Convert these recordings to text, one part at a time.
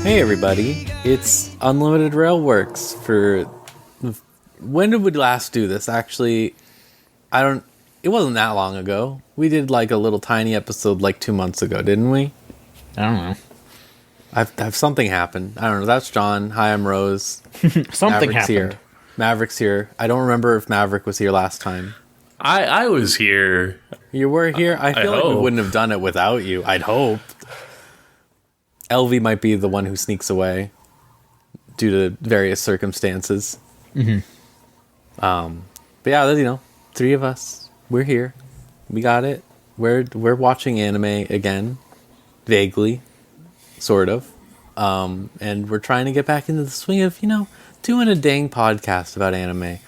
Hey everybody, it's Unlimited Railworks for... When did we last do this? Actually, it wasn't that long ago. We did like a little tiny episode like 2 months ago, didn't we? I don't know. I've something happened. I don't know. That's John. Hi, I'm Rose. Something Maverick's happened. here. Maverick's here. I don't remember if Maverick was here last time. I was here. You were here? I feel like we wouldn't have done it without you. I'd hope. Elvie might be the one who sneaks away due to various circumstances. Mm-hmm. But yeah, three of us. We're here. We got it. We're watching anime again. Vaguely. Sort of. And we're trying to get back into the swing of, doing a dang podcast about anime.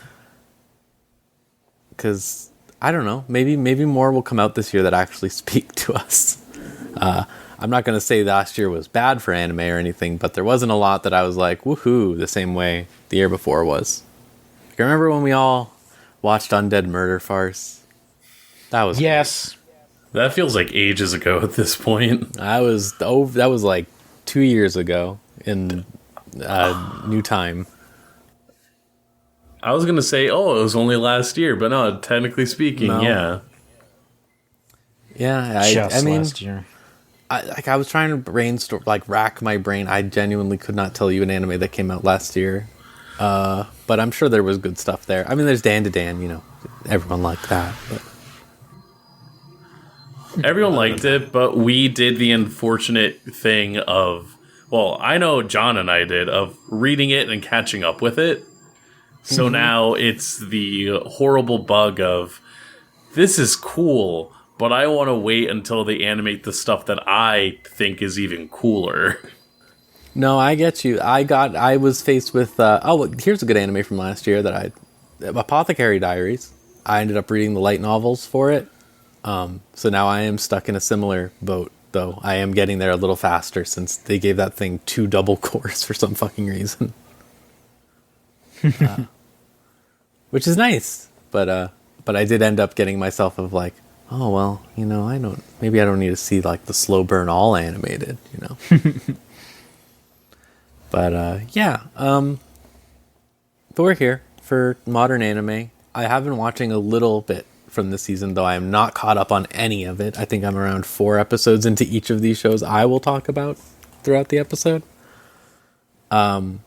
Because, I don't know, maybe more will come out this year that actually speak to us. I'm not going to say last year was bad for anime or anything, but there wasn't a lot that I was like, woohoo, the same way the year before was. I remember when we all watched Undead Murder Farce? That was yes. Great. That feels like ages ago at this point. That was like 2 years ago in new time. I was going to say, it was only last year, but no, technically speaking, No. yeah. Yeah, I mean, last year. I was trying to brainstorm, rack my brain. I genuinely could not tell you an anime that came out last year. But I'm sure there was good stuff there. I mean, there's Dan to Dan, everyone liked that. But. Everyone liked it, but we did the unfortunate thing of, I know John and I did, of reading it and catching up with it. So now it's the horrible bug of, this is cool, but I want to wait until they animate the stuff that I think is even cooler. No, I get you. I was faced with, here's a good anime from last year Apothecary Diaries. I ended up reading the light novels for it. So now I am stuck in a similar boat, though. I am getting there a little faster since they gave that thing 2 double cores for some fucking reason. Which is nice. But I did end up getting myself of like, I don't need to see like the slow burn all animated, But but we're here for modern anime. I have been watching a little bit from this season, though I am not caught up on any of it. I think I'm around 4 episodes into each of these shows I will talk about throughout the episode. But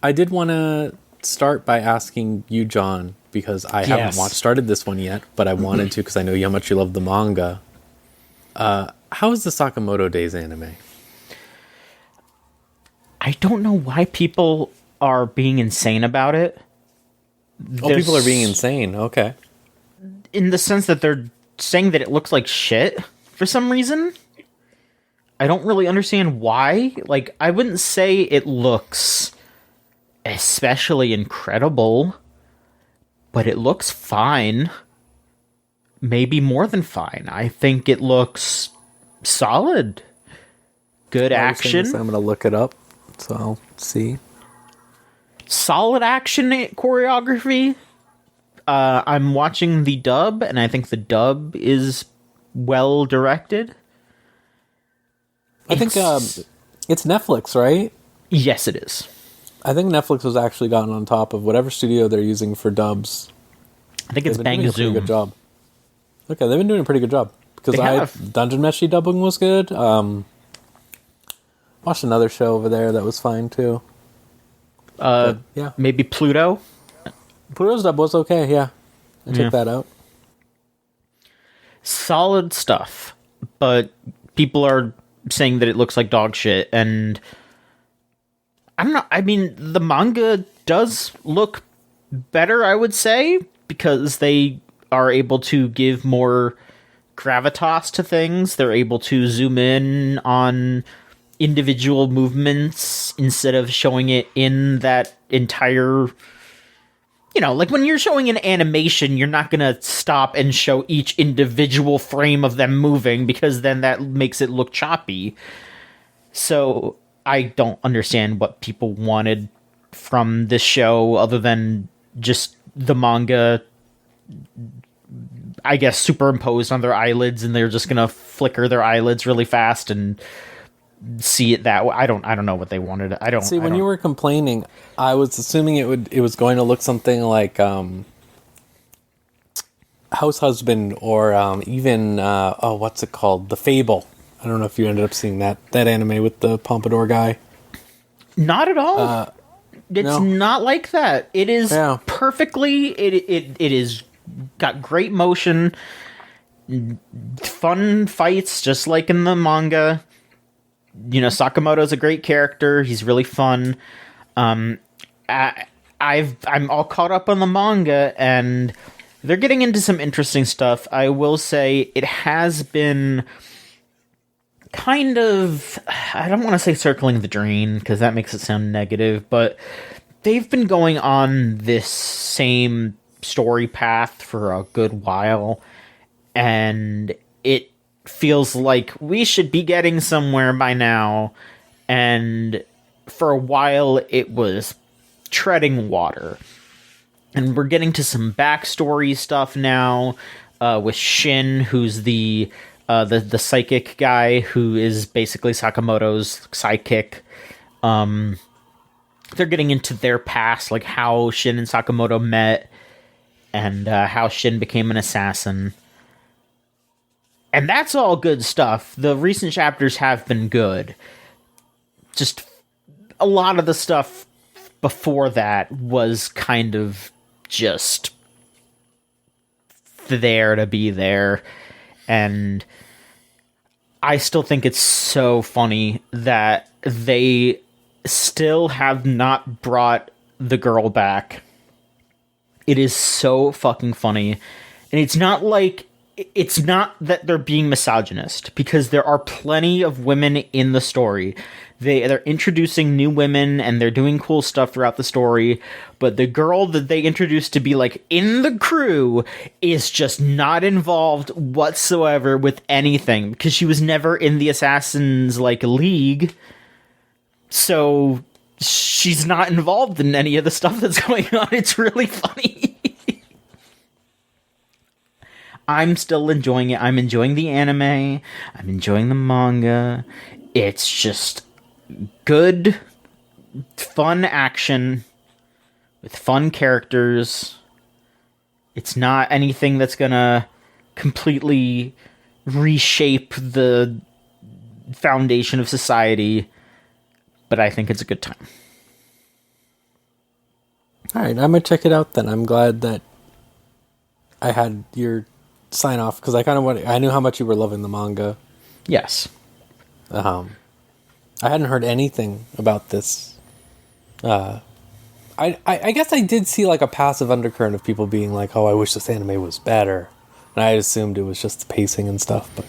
I did want to start by asking you, John, because I haven't started this one yet, but I wanted to because I know how much you love the manga. How is the Sakamoto Days anime? I don't know why people are being insane about it. People are being insane. Okay. In the sense that they're saying that it looks like shit for some reason. I don't really understand why. I wouldn't say it looks especially incredible, but it looks fine. Maybe more than fine. I think it looks solid. Good action. I'm going to look it up, so I'll see. Solid action choreography. I'm watching the dub, and I think the dub is well directed. I think it's Netflix, right? Yes, it is. I think Netflix was actually gotten on top of whatever studio they're using for dubs. I think it's Bang Zoom. Pretty good job. Okay, they've been doing a pretty good job. Because Dungeon Meshi dubbing was good. Watched another show over there that was fine too. Yeah. Maybe Pluto? Pluto's dub was okay, yeah. I checked that out. Solid stuff. But people are saying that it looks like dog shit, and I don't know. I mean, the manga does look better, I would say, because they are able to give more gravitas to things. They're able to zoom in on individual movements instead of showing it in that entire... when you're showing an animation, you're not going to stop and show each individual frame of them moving, because then that makes it look choppy. So I don't understand what people wanted from this show other than just the manga I guess, superimposed on their eyelids, and they're just gonna flicker their eyelids really fast and see it that way. I don't know what they wanted. When you were complaining, I was assuming it was going to look something like House Husband, or even what's it called? The Fable. I don't know if you ended up seeing that anime with the pompadour guy. Not at all. It's not like that. It is perfectly. It is got great motion, fun fights, just like in the manga. You know, Sakamoto's a great character. He's really fun. I'm all caught up on the manga, and they're getting into some interesting stuff. I will say it has been kind of, I don't want to say circling the drain, because that makes it sound negative, but they've been going on this same story path for a good while, and it feels like we should be getting somewhere by now, and for a while it was treading water. And we're getting to some backstory stuff now, with Shin, who's the psychic guy who is basically Sakamoto's sidekick. They're getting into their past, like how Shin and Sakamoto met, and how Shin became an assassin. And that's all good stuff. The recent chapters have been good. Just a lot of the stuff before that was kind of just there to be there. And I still think it's so funny that they still have not brought the girl back. It is so fucking funny. And it's not that they're being misogynist, because there are plenty of women in the story. They're introducing new women, and they're doing cool stuff throughout the story, but the girl that they introduced to be, like, in the crew is just not involved whatsoever with anything, because she was never in the Assassins, like, league, so she's not involved in any of the stuff that's going on. It's really funny. I'm still enjoying it. I'm enjoying the anime. I'm enjoying the manga. It's just good, fun action with fun characters. It's not anything that's gonna completely reshape the foundation of society, but I think it's a good time. All right, I'm gonna check it out then. I'm glad that I had your sign off, because I knew how much you were loving the manga. Yes. I hadn't heard anything about this. I guess I did see like a passive undercurrent of people being like, "Oh, I wish this anime was better," and I assumed it was just the pacing and stuff. But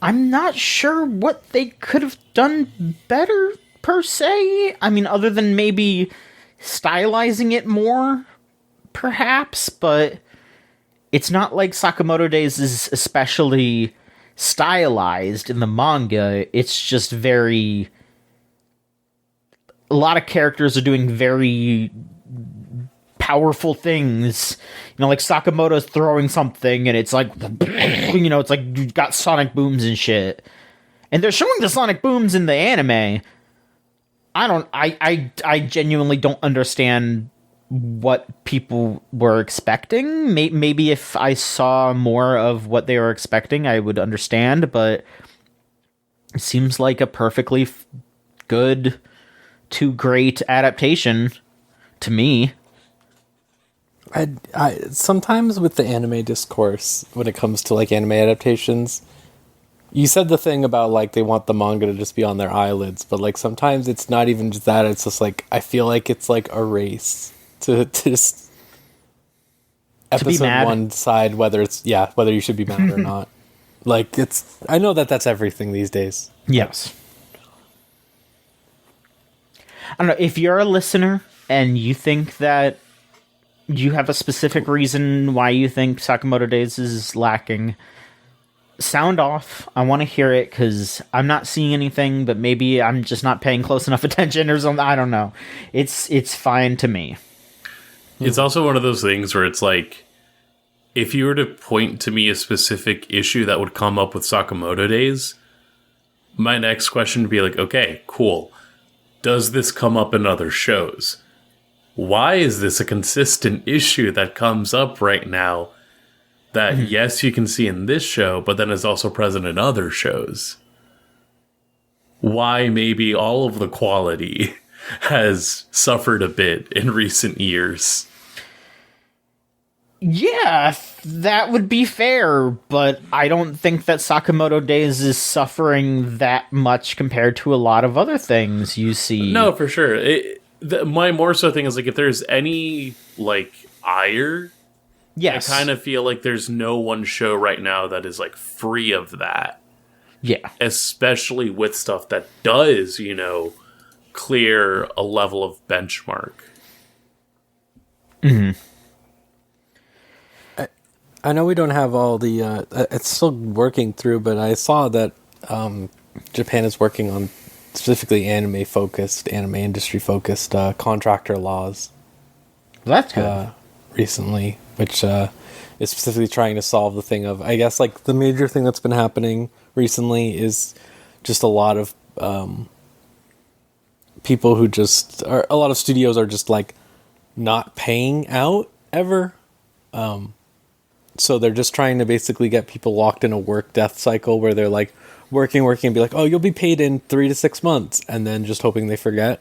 I'm not sure what they could have done better per se. I mean, other than maybe stylizing it more, perhaps. But it's not like Sakamoto Days is especially stylized in the manga. It's just very, a lot of characters are doing very powerful things, you know, like Sakamoto's throwing something and it's like, you know, it's like you've got sonic booms and shit, and they're showing the sonic booms in the anime. I genuinely don't understand what people were expecting. Maybe if I saw more of what they were expecting, I would understand, but it seems like a perfectly good to great adaptation to me. I sometimes with the anime discourse, when it comes to like anime adaptations, you said the thing about like they want the manga to just be on their eyelids, but like sometimes it's not even just that. It's just like I feel like it's like a race to just episode one decide whether you should be mad or not. Like I know that's everything these days. Yes. I don't know, if you're a listener and you think that you have a specific reason why you think Sakamoto Days is lacking, sound off. I want to hear it, because I'm not seeing anything, but maybe I'm just not paying close enough attention or something. I don't know. It's fine to me. It's also one of those things where it's like, if you were to point to me a specific issue that would come up with Sakamoto Days, my next question would be like, okay, cool. Does this come up in other shows? Why is this a consistent issue that comes up right now that, yes, you can see in this show, but then is also present in other shows? Why maybe all of the quality has suffered a bit in recent years? Yeah, that would be fair, but I don't think that Sakamoto Days is suffering that much compared to a lot of other things you see. No, for sure. My more so thing is, like, if there's any, like, ire, yes. I kind of feel like there's no one show right now that is, like, free of that. Yeah. Especially with stuff that does, clear a level of benchmark. Mm-hmm. I know we don't have all the... it's still working through, but I saw that Japan is working on specifically anime industry-focused contractor laws. That's good. Recently, which is specifically trying to solve the thing of... I guess, like, the major thing that's been happening recently is just a lot of people who just... a lot of studios are just, like, not paying out ever. So they're just trying to basically get people locked in a work-death cycle where they're, like, working, and be like, oh, you'll be paid in 3 to 6 months, and then just hoping they forget.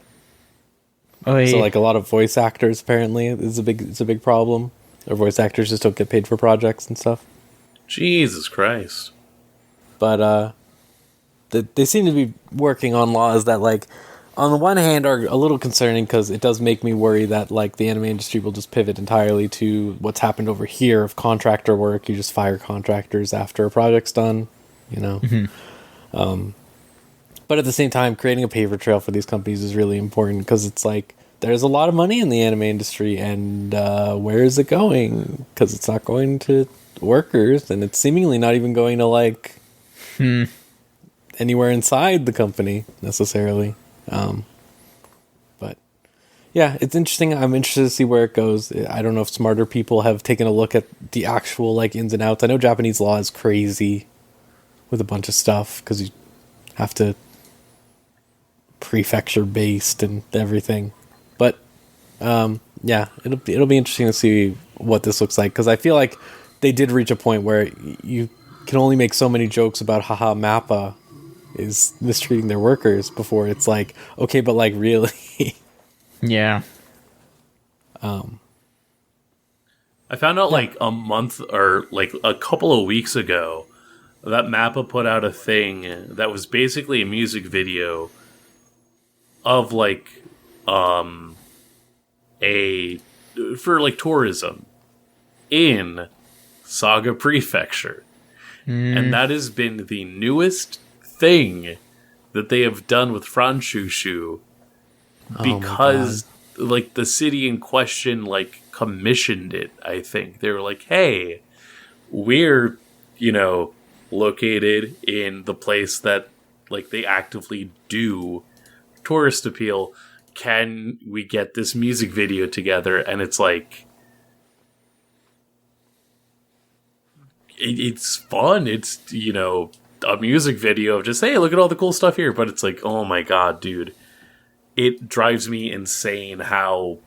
Oh, yeah. So, like, a lot of voice actors, apparently, it's a big problem. Or voice actors just don't get paid for projects and stuff. Jesus Christ. But, they seem to be working on laws that, like, on the one hand are a little concerning because it does make me worry that, like, the anime industry will just pivot entirely to what's happened over here of contractor work. You just fire contractors after a project's done, But at the same time, creating a paper trail for these companies is really important because it's like there's a lot of money in the anime industry, and where is it going? Because it's not going to workers, and it's seemingly not even going to, like, anywhere inside the company necessarily. But yeah, it's interesting. I'm interested to see where it goes. I don't know if smarter people have taken a look at the actual, like, ins and outs. I know Japanese law is crazy with a bunch of stuff because you have to prefecture based and everything. But yeah, it'll be interesting to see what this looks like because I feel like they did reach a point where you can only make so many jokes about haha Mappa is mistreating their workers before it's like, okay, but, like, really? Yeah. I found out like a month or like a couple of weeks ago that Mappa put out a thing that was basically a music video of, like, for, like, tourism in Saga Prefecture. And that has been the newest thing that they have done with Franshushu because, like, the city in question, like, commissioned it, I think. They were like, hey, we're, located in the place that, like, they actively do tourist appeal. Can we get this music video together? And it's like, it's fun. It's, a music video of just, hey, look at all the cool stuff here. But it's like, oh my god, dude. It drives me insane how...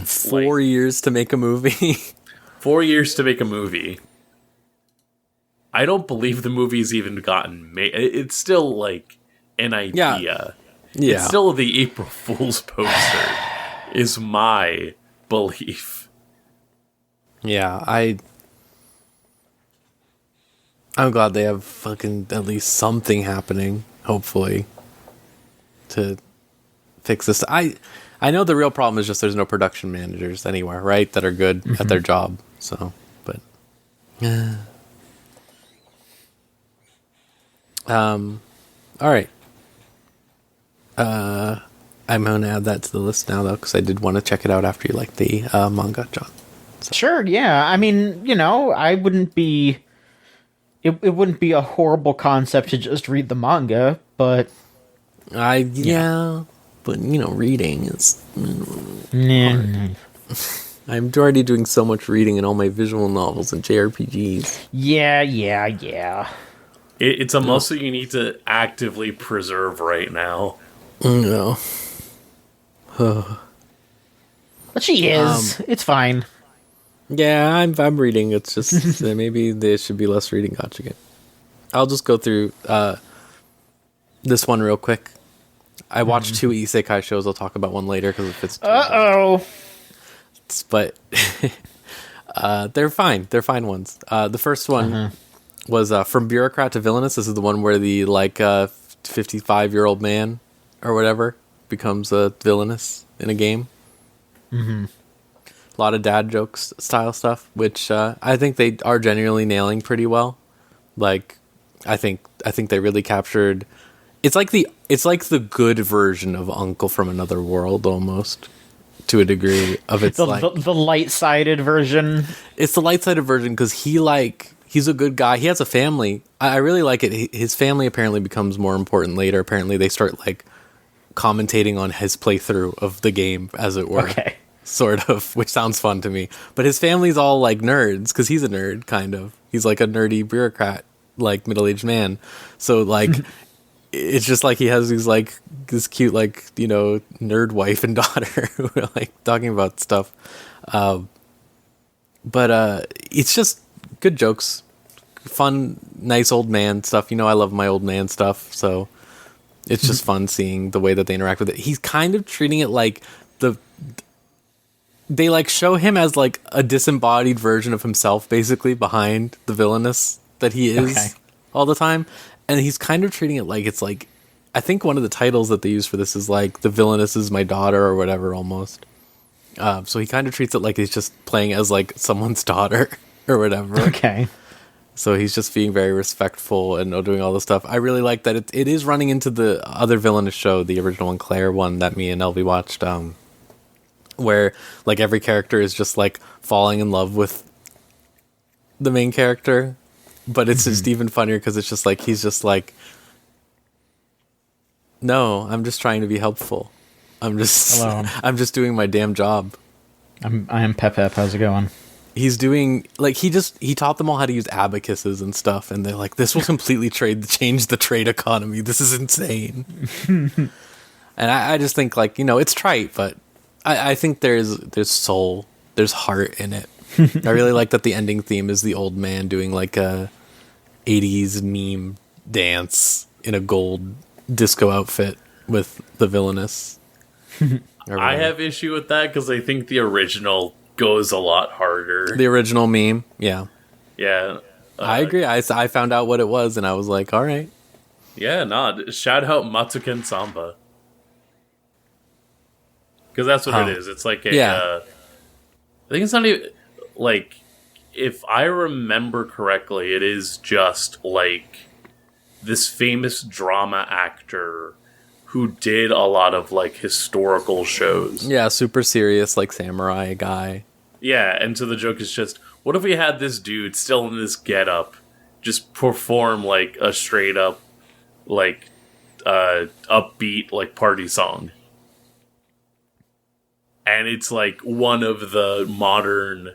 4 years to make a movie. 4 years to make a movie. I don't believe the movie's even gotten made. It's still, like, an idea. Yeah. It's still the April Fool's poster, is my belief. Yeah, I'm glad they have fucking at least something happening, hopefully, to fix this. I know the real problem is just there's no production managers anywhere, right, that are good at their job. So, but all right. I'm gonna add that to the list now, though, because I did want to check it out after you liked the manga, John. So. Sure, yeah. I mean, I wouldn't be... It wouldn't be a horrible concept to just read the manga, but... Yeah, but, reading is... I'm already doing so much reading in all my visual novels and JRPGs. Yeah. It's a muscle you need to actively preserve right now. No. But she is. It's fine. Yeah, I'm reading. It's just maybe there should be less reading Gachigan. I'll just go through this one real quick. I watched 2 isekai shows. I'll talk about one later because it fits. But they're fine. They're fine ones. The first one was From Bureaucrat to Villainous. This is the one where the 55-year-old man or whatever becomes a villainous in a game. A lot of dad jokes style stuff, which I think they are genuinely nailing pretty well. Like, I think they really captured. It's like the good version of Uncle from Another World almost, to a degree of its the light-sided version. It's the light-sided version because he's a good guy. He has a family. I really like it. His family apparently becomes more important later. Apparently they start commentating on his playthrough of the game, as it were. Okay. Sort of, which sounds fun to me. But his family's all nerds because he's a nerd, kind of. He's a nerdy bureaucrat, middle-aged man. So it's just he has these this cute nerd wife and daughter who are talking about stuff. But it's just good jokes, fun, nice old man stuff. I love my old man stuff, so it's just fun seeing the way that they interact with it. He's kind of treating it they show him as a disembodied version of himself, basically behind the villainous that he is all the time. And he's kind of treating it it's I think one of the titles that they use for this is the villainous is my daughter or whatever almost. So he kind of treats it like he's just playing as someone's daughter or whatever. Okay. So he's just being very respectful and doing all this stuff. I really like that it is running into the other villainous show, the original one, Claire one that me and Elvie watched, where every character is just falling in love with the main character. But it's just even funnier because it's just he's just no, I'm just trying to be helpful. I'm just doing my damn job. I am Pep. How's it going? He's doing he taught them all how to use abacuses and stuff, and they're this will completely change the trade economy. This is insane. And I just think it's trite, but I think there's soul, there's heart in it. I really like that the ending theme is the old man doing a 80s meme dance in a gold disco outfit with the villainous. I have issue with that because I think the original goes a lot harder. The original meme, yeah. Yeah. I agree. I found out what it was and I was all right. Yeah, shout out Matsuken Samba. Because that's what it is. It's I think it's not even if I remember correctly, it is just this famous drama actor who did a lot of historical shows. Yeah, super serious samurai guy. Yeah, and so the joke is just, what if we had this dude still in this getup just perform a straight up upbeat party song? And it's one of the modern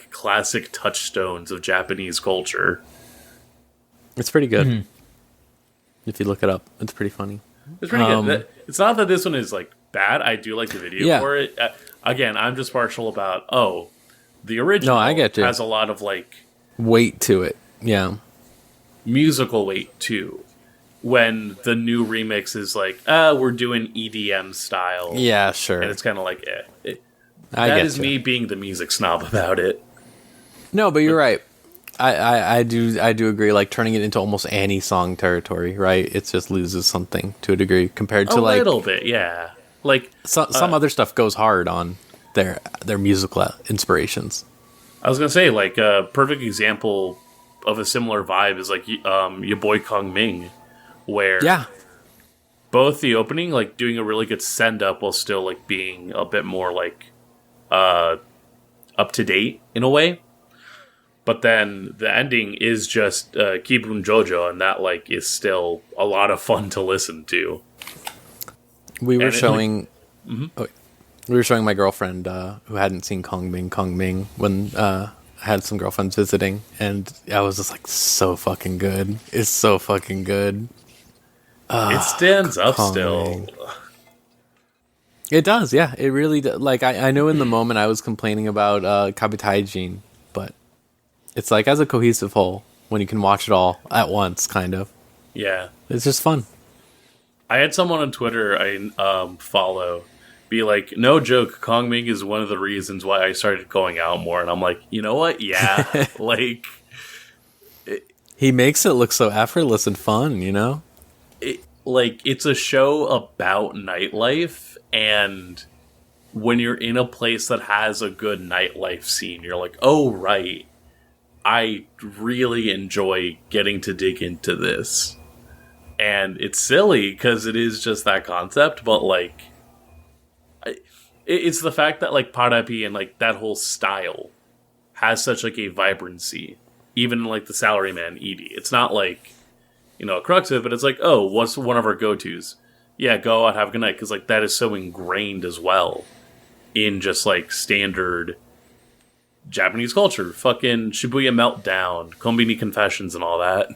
classic touchstones of Japanese culture. It's pretty good. If you look it up, it's pretty funny. It's pretty good. It's not that this one is bad. I do like the video for it. Again, I'm just partial about the original. No, I get you. Has a lot of weight to it. Yeah, musical weight too. When the new remix is we're doing EDM style. Yeah, sure. And it's kind of that is me being the music snob about it. No, but you're right. I do agree. Turning it into almost Annie song territory, right? It just loses something to a degree compared to a little bit, yeah. Some other stuff goes hard on their musical inspirations. I was gonna say a perfect example of a similar vibe is your boy Kong Ming, where both the opening doing a really good send up while still being a bit more up to date in a way. But then the ending is just Kibun Jojo, and that is still a lot of fun to listen to. We were showing. We were showing my girlfriend who hadn't seen Kong Ming when I had some girlfriends visiting, and I was just like, so fucking good. It's so fucking good. It stands up Kong still. Ming. It does, yeah. It really does. Like, I know in the moment I was complaining about Kabutaijin, but it's like as a cohesive whole, when you can watch it all at once, kind of. Yeah. It's just fun. I had someone on Twitter I follow be like, no joke, Kong Ming is one of the reasons why I started going out more. And I'm like, you know what? Yeah. Like... He makes it look so effortless and fun, you know? It's a show about nightlife, and when you're in a place that has a good nightlife scene, you're like, oh, right. I really enjoy getting to dig into this. And it's silly, because it is just that concept, but, like, it's the fact that, like, Parapi and, like, that whole style has such, like, a vibrancy. Even, like, the Salaryman Edie. It's not, like... you know, a Cruxive, but it's like, oh, what's one of our go-tos? Yeah, go out, have a good night, because, like, that is so ingrained as well in just, like, standard Japanese culture. Fucking Shibuya Meltdown, Konbini Confessions, and all that.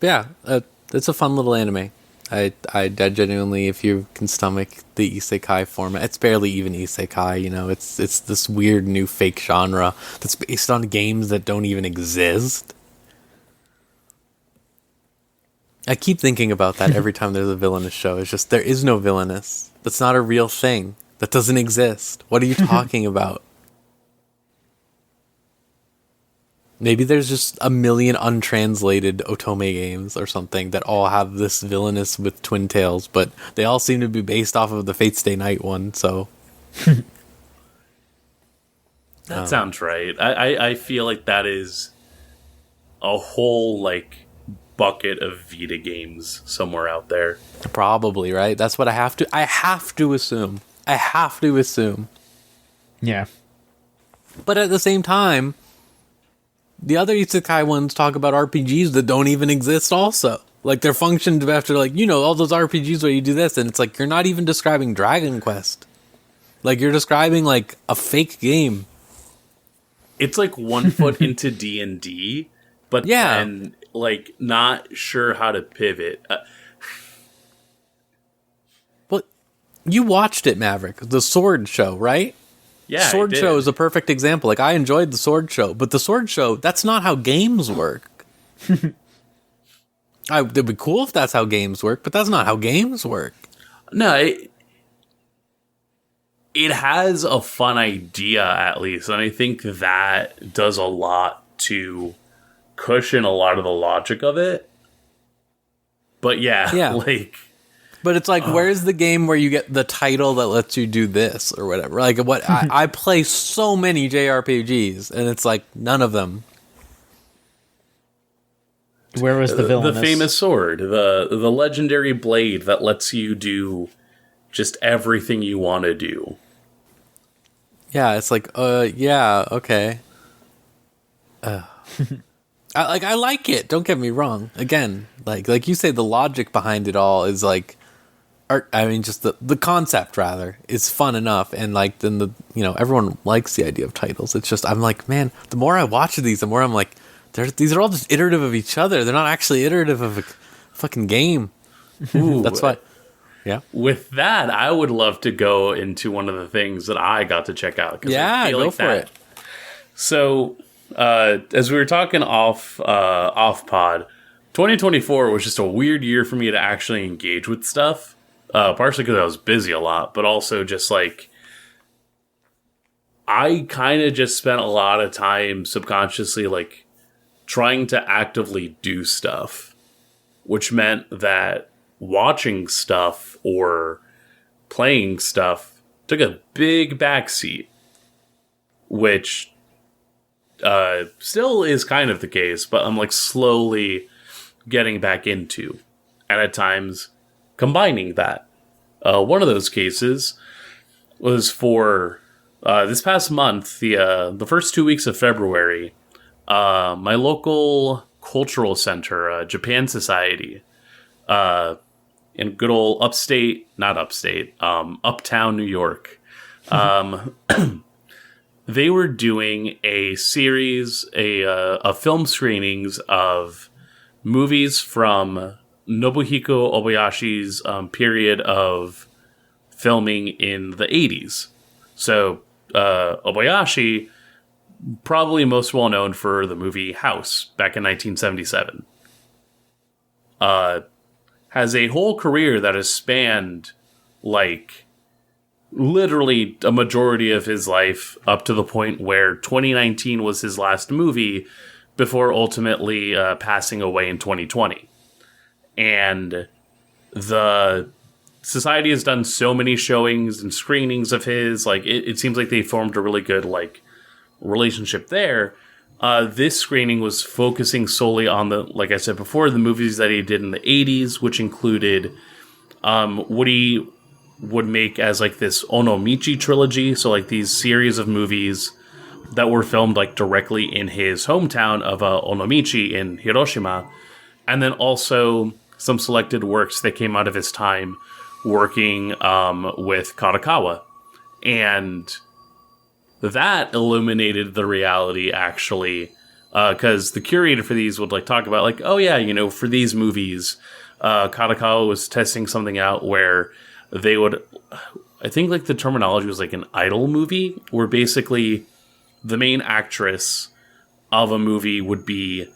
Yeah, it's a fun little anime. I genuinely, if you can stomach the isekai format, it's barely even isekai, you know, it's this weird new fake genre that's based on games that don't even exist. I keep thinking about that every time there's a villainous show. It's just, there is no villainous. That's not a real thing. That doesn't exist. What are you talking about? Maybe there's just a million untranslated Otome games or something that all have this villainous with twin tails, but they all seem to be based off of the Fate Stay Night one, so... That sounds right. I feel like that is a whole, like, bucket of Vita games somewhere out there. Probably, right? That's what I have to assume. Yeah. But at the same time... the other isekai ones talk about RPGs that don't even exist also. Like, they're functioned after, like, you know, all those RPGs where you do this, and it's like, you're not even describing Dragon Quest. Like, you're describing, like, a fake game. It's like 1 foot into D&D, but then, like, not sure how to pivot. Well, you watched it, Maverick, the Sword Show, right? Yeah, Sword Show is a perfect example. Like, I enjoyed the Sword Show, but the Sword Show, that's not how games work. It'd be cool if that's how games work, but that's not how games work. No, it has a fun idea, at least, and I think that does a lot to cushion a lot of the logic of it. But yeah. Like... but it's like, where's the game where you get the title that lets you do this or whatever? Like, what I play so many JRPGs, and it's like none of them. Where was the villainous? The famous sword, the legendary blade that lets you do just everything you want to do. Yeah, it's like, yeah, okay. I like it. Don't get me wrong. Again, like you say, the logic behind it all is like. I mean, just the concept, rather, is fun enough, and, like, then everyone likes the idea of titles. It's just, I'm like, man, the more I watch these, the more I'm like, these are all just iterative of each other. They're not actually iterative of a fucking game. Ooh, that's why. Yeah. With that, I would love to go into one of the things that I got to check out. Yeah, go for it. So, as we were talking off pod, 2024 was just a weird year for me to actually engage with stuff. Partially because I was busy a lot, but also just like I kind of just spent a lot of time subconsciously like trying to actively do stuff, which meant that watching stuff or playing stuff took a big backseat, which still is kind of the case, but I'm like slowly getting back into, and at times combining that. One of those cases was for this past month, the first 2 weeks of February. My local cultural center, Japan Society, in good old uptown New York. They were doing a series, of film screenings of movies from Nobuhiko Obayashi's period of filming in the 80s. So Obayashi, probably most well known for the movie House back in 1977, has a whole career that has spanned like literally a majority of his life up to the point where 2019 was his last movie before ultimately passing away in 2020. And the Society has done so many showings and screenings of his, like it seems like they formed a really good like relationship there. This screening was focusing solely on the, like I said before, the movies that he did in the 80s, which included what he would make as like this Onomichi trilogy. So like these series of movies that were filmed like directly in his hometown of Onomichi in Hiroshima. And then also some selected works that came out of his time working with Kadokawa. And that illuminated the reality, actually, because the curator for these would like talk about like, oh yeah, you know, for these movies, Kadokawa was testing something out where they would, I think like the terminology was like an idol movie, where basically the main actress of a movie would be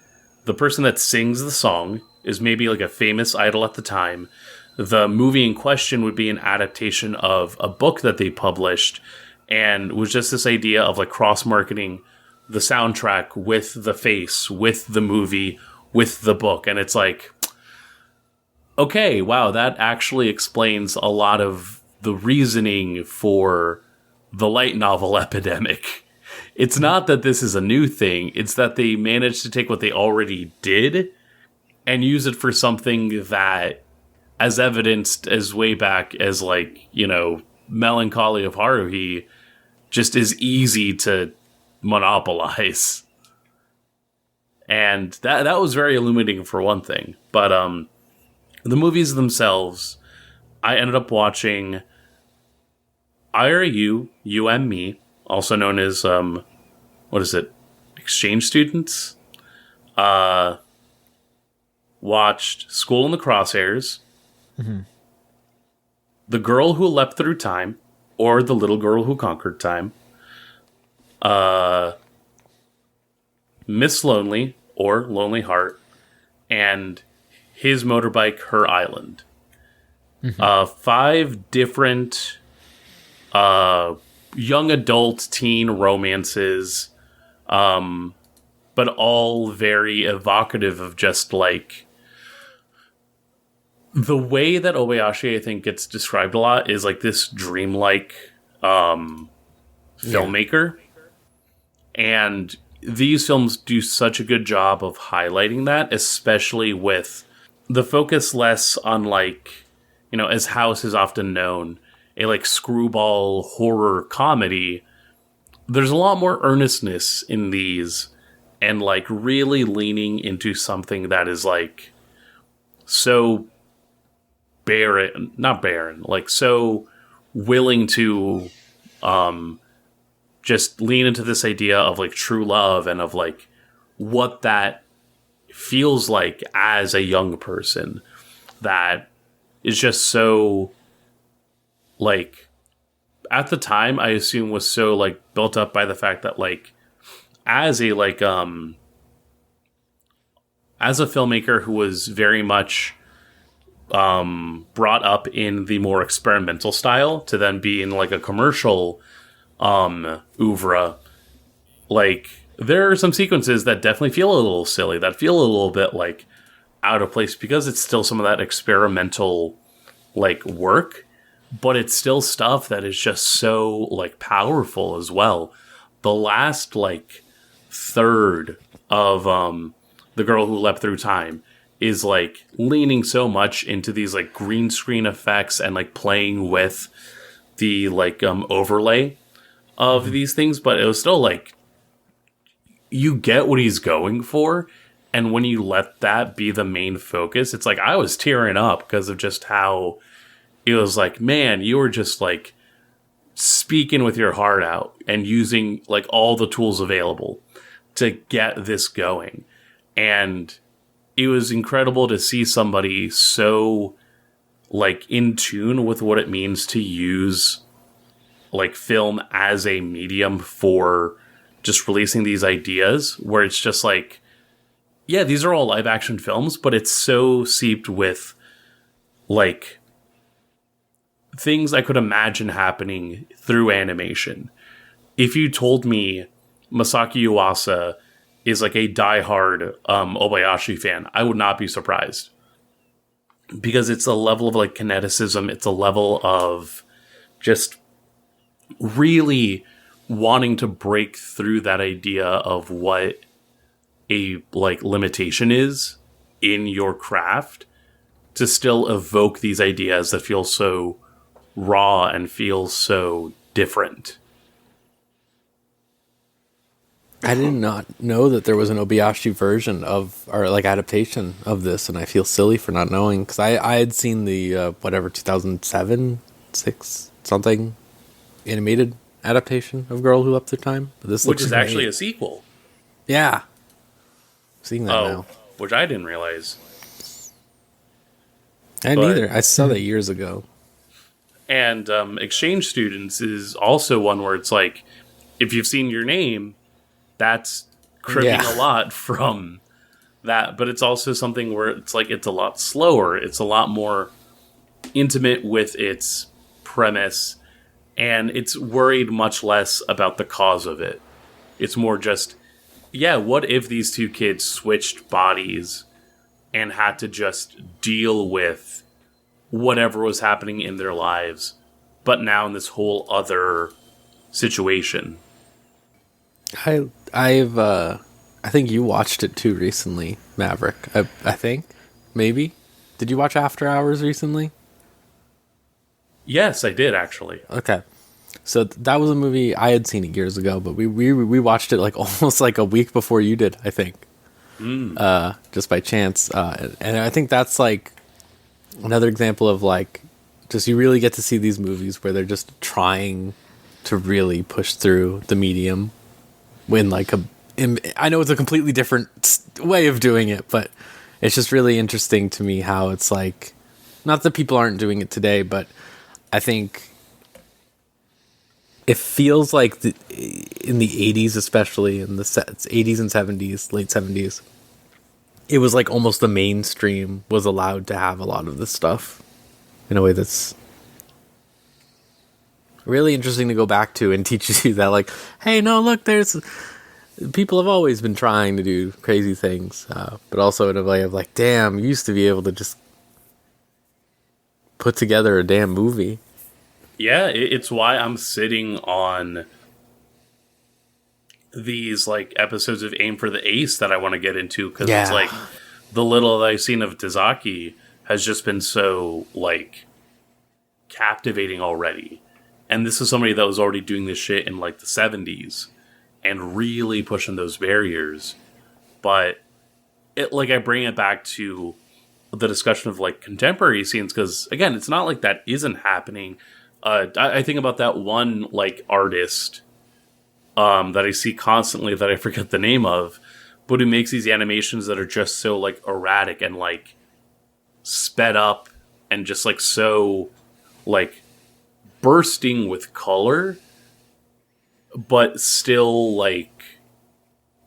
the person that sings the song is maybe like a famous idol at the time. The movie in question would be an adaptation of a book that they published, and was just this idea of like cross-marketing the soundtrack with the face, with the movie, with the book. And it's like, okay, wow, that actually explains a lot of the reasoning for the light novel epidemic. It's not that this is a new thing, it's that they managed to take what they already did and use it for something that, as evidenced as way back as like, you know, Melancholy of Haruhi, just is easy to monopolize. And that was very illuminating for one thing. But the movies themselves, I ended up watching IRU, You and Me, also known as, what is it? Exchange students? Watched School in the Crosshairs, The Girl Who Leapt Through Time, or The Little Girl Who Conquered Time, Miss Lonely, or Lonely Heart, and His Motorbike, Her Island. 5 different young adult teen romances, but all very evocative of just like the way that Obayashi, I think, gets described a lot is like this dreamlike filmmaker. And these films do such a good job of highlighting that, especially with the focus less on like, you know, as House is often known, a like screwball horror comedy. There's a lot more earnestness in these and like really leaning into something that is like so like so willing to just lean into this idea of like true love and of like what that feels like as a young person, that is just so like at the time I assume was so like built up by the fact that like as a like as a filmmaker who was very much brought up in the more experimental style to then be in like a commercial oeuvre, like there are some sequences that definitely feel a little silly, that feel a little bit like out of place because it's still some of that experimental like work, but it's still stuff that is just so like powerful as well. The last like third of The Girl Who Leapt Through Time is like leaning so much into these like green screen effects and like playing with the like overlay of these things, but it was still like you get what he's going for, And when you let that be the main focus, it's like I was tearing up because of just how it was like, man, you were just like speaking with your heart out and using like all the tools available to get this going. And it was incredible to see somebody so like in tune with what it means to use like film as a medium for just releasing these ideas, where it's just like, yeah, these are all live action films, but it's so seeped with like things I could imagine happening through animation. If you told me Masaki Yuasa is like a diehard Obayashi fan, I would not be surprised. Because it's a level of like kineticism, it's a level of just really wanting to break through that idea of what a like limitation is in your craft to still evoke these ideas that feel so raw and feel so different. I did not know that there was an Obayashi version of, or like adaptation of this, and I feel silly for not knowing, because I had seen the 2007, 6 something animated adaptation of Girl Who Leapt Through Time. But this which is great. Actually a sequel. Yeah. Seeing that now. Which I didn't realize. I didn't either. I saw that years ago. And Exchange Students is also one where it's like, if you've seen Your Name, that's cribbing a lot from that. But it's also something where it's like, it's a lot slower. It's a lot more intimate with its premise. And it's worried much less about the cause of it. It's more just, yeah, what if these two kids switched bodies and had to just deal with whatever was happening in their lives, but now in this whole other situation? I think you watched it too recently, Maverick. I think, maybe. Did you watch After Hours recently? Yes, I did, actually. Okay. So that was a movie, I had seen it years ago, but we watched it like almost like a week before you did, I think. Just by chance. And I think that's like another example of like, just you really get to see these movies where they're just trying to really push through the medium when like I know it's a completely different way of doing it, but it's just really interesting to me how it's like, not that people aren't doing it today, but I think it feels like in the 80s, especially in the 80s and 70s, late 70s, it was like almost the mainstream was allowed to have a lot of this stuff in a way that's really interesting to go back to and teaches you that like, hey, no, look, people have always been trying to do crazy things, but also in a way of like, damn, you used to be able to just put together a damn movie. Yeah, it's why I'm sitting on these like episodes of Aim for the Ace that I want to get into, because it's like the little that I've seen of Tazaki has just been so like captivating already. And this is somebody that was already doing this shit in like the 70s and really pushing those barriers. But it like, I bring it back to the discussion of like contemporary scenes, because again, it's not like that isn't happening. I think about that one like artist that I see constantly that I forget the name of, but who makes these animations that are just so like erratic and like sped up and just like so like bursting with color, but still like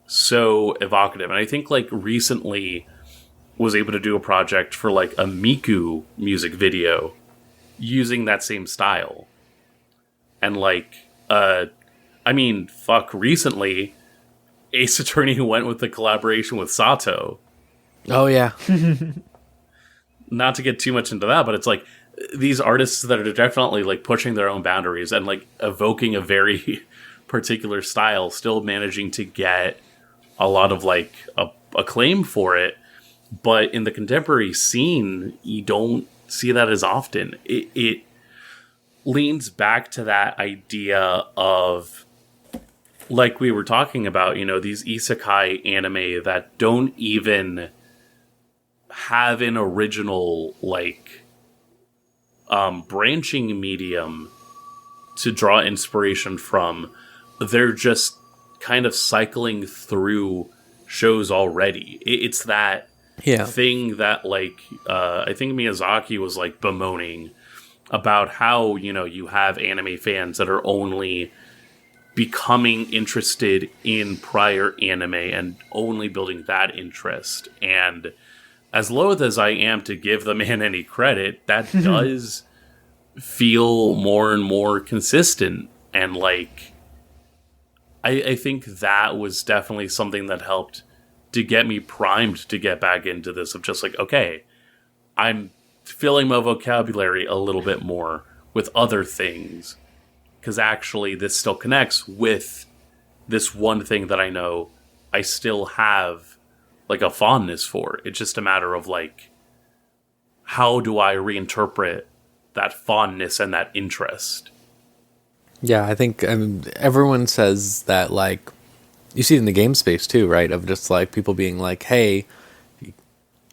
so evocative. And I think like recently was able to do a project for like a Miku music video using that same style. And like, I mean, fuck, recently Ace Attorney went with the collaboration with Sato. Oh yeah. Not to get too much into that, but it's like these artists that are definitely like pushing their own boundaries and like evoking a very particular style, still managing to get a lot of like acclaim for it. But in the contemporary scene, you don't see that as often. It leans back to that idea of like we were talking about, these isekai anime that don't even have an original, like, branching medium to draw inspiration from. They're just kind of cycling through shows already. It's that thing that, like, I think Miyazaki was, like, bemoaning about how, you have anime fans that are only becoming interested in prior anime and only building that interest. And as loath as I am to give the man any credit, that does feel more and more consistent. And, like, I think that was definitely something that helped to get me primed to get back into this, of just like, okay, I'm filling my vocabulary a little bit more with other things, because actually this still connects with this one thing that I know I still have, like, a fondness for. It's just a matter of, like, how do I reinterpret that fondness and that interest? Yeah, I think everyone says that, like, you see it in the game space too, right? Of just, like, people being like, hey,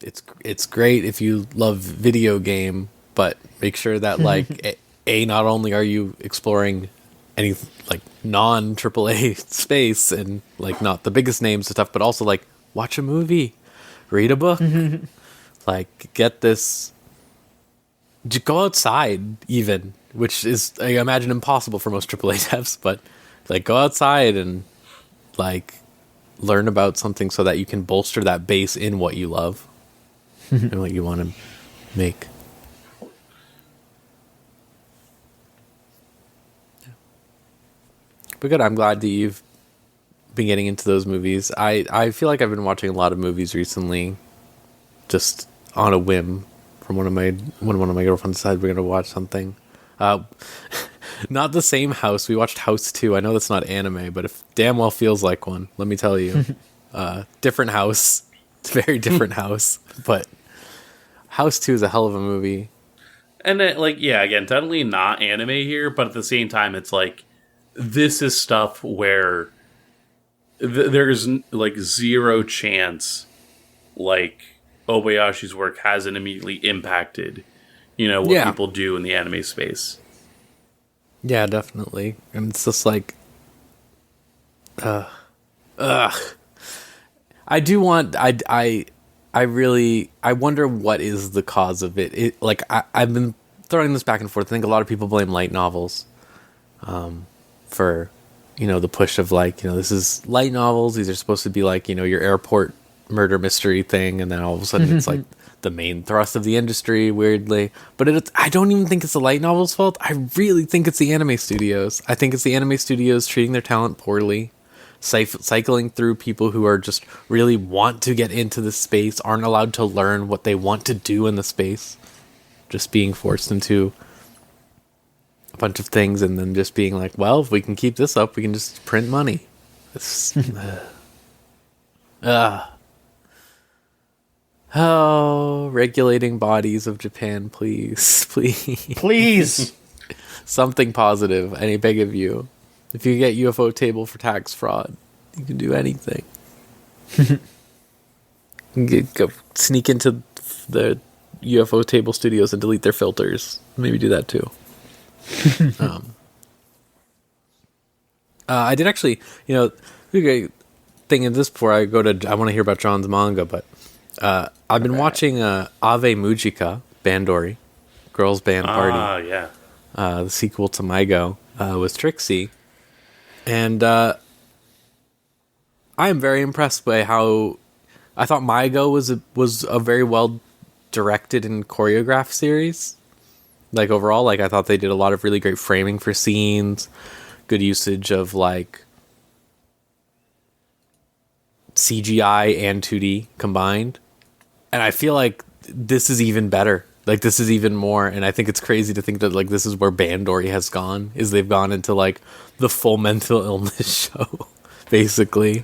it's great if you love video game, but make sure that, like, not only are you exploring any, like, non-AAA space and, like, not the biggest names and stuff, but also, like, watch a movie, read a book, like, get this, go outside even, which is, I imagine, impossible for most AAA devs, but, like, go outside and, like, learn about something so that you can bolster that base in what you love and what you want to make. But good, I'm glad that you've been getting into those movies. I feel like I've been watching a lot of movies recently, just on a whim. From when one of my girlfriends decided we're going to watch something. Not the same House. We watched House 2. I know that's not anime, but it damn well feels like one. Let me tell you. Different house. Very different house. But House 2 is a hell of a movie. And then, like, yeah, again, definitely not anime here, but at the same time, it's like, this is stuff where there's, like, zero chance, like, Obayashi's work hasn't immediately impacted, what people do in the anime space. Yeah, definitely. And it's just like, I do want, I wonder what is the cause of it. Like, I've been throwing this back and forth. I think a lot of people blame light novels, for, the push of, like, this is light novels. These are supposed to be like, your airport murder mystery thing, and then all of a sudden it's like the main thrust of the industry, weirdly. But I don't even think it's the light novel's fault. I really think it's the anime studios. I think it's the anime studios treating their talent poorly, cycling through people who are just really want to get into the space, aren't allowed to learn what they want to do in the space, just being forced into a bunch of things, and then just being like, well, if we can keep this up, we can just print money. It's, oh, regulating bodies of Japan, please. Please. Something positive, I beg of you. If you get UFO table for tax fraud, you can do anything. Go sneak into the UFO table studios and delete their filters. Maybe do that too. I did actually, the thing in this before I want to hear about John's manga, but I've been watching Ave Mujika, Bandori, Girls Band Party. Yeah. The sequel to Maigo with Trixie. And I am very impressed by how I thought Maigo was a very well directed and choreographed series. Like, overall, like, I thought they did a lot of really great framing for scenes, good usage of, like, CGI and 2D combined. And I feel like this is even better. Like, this is even more. And I think it's crazy to think that, like, this is where Bandori has gone, is they've gone into, like, the full mental illness show, basically.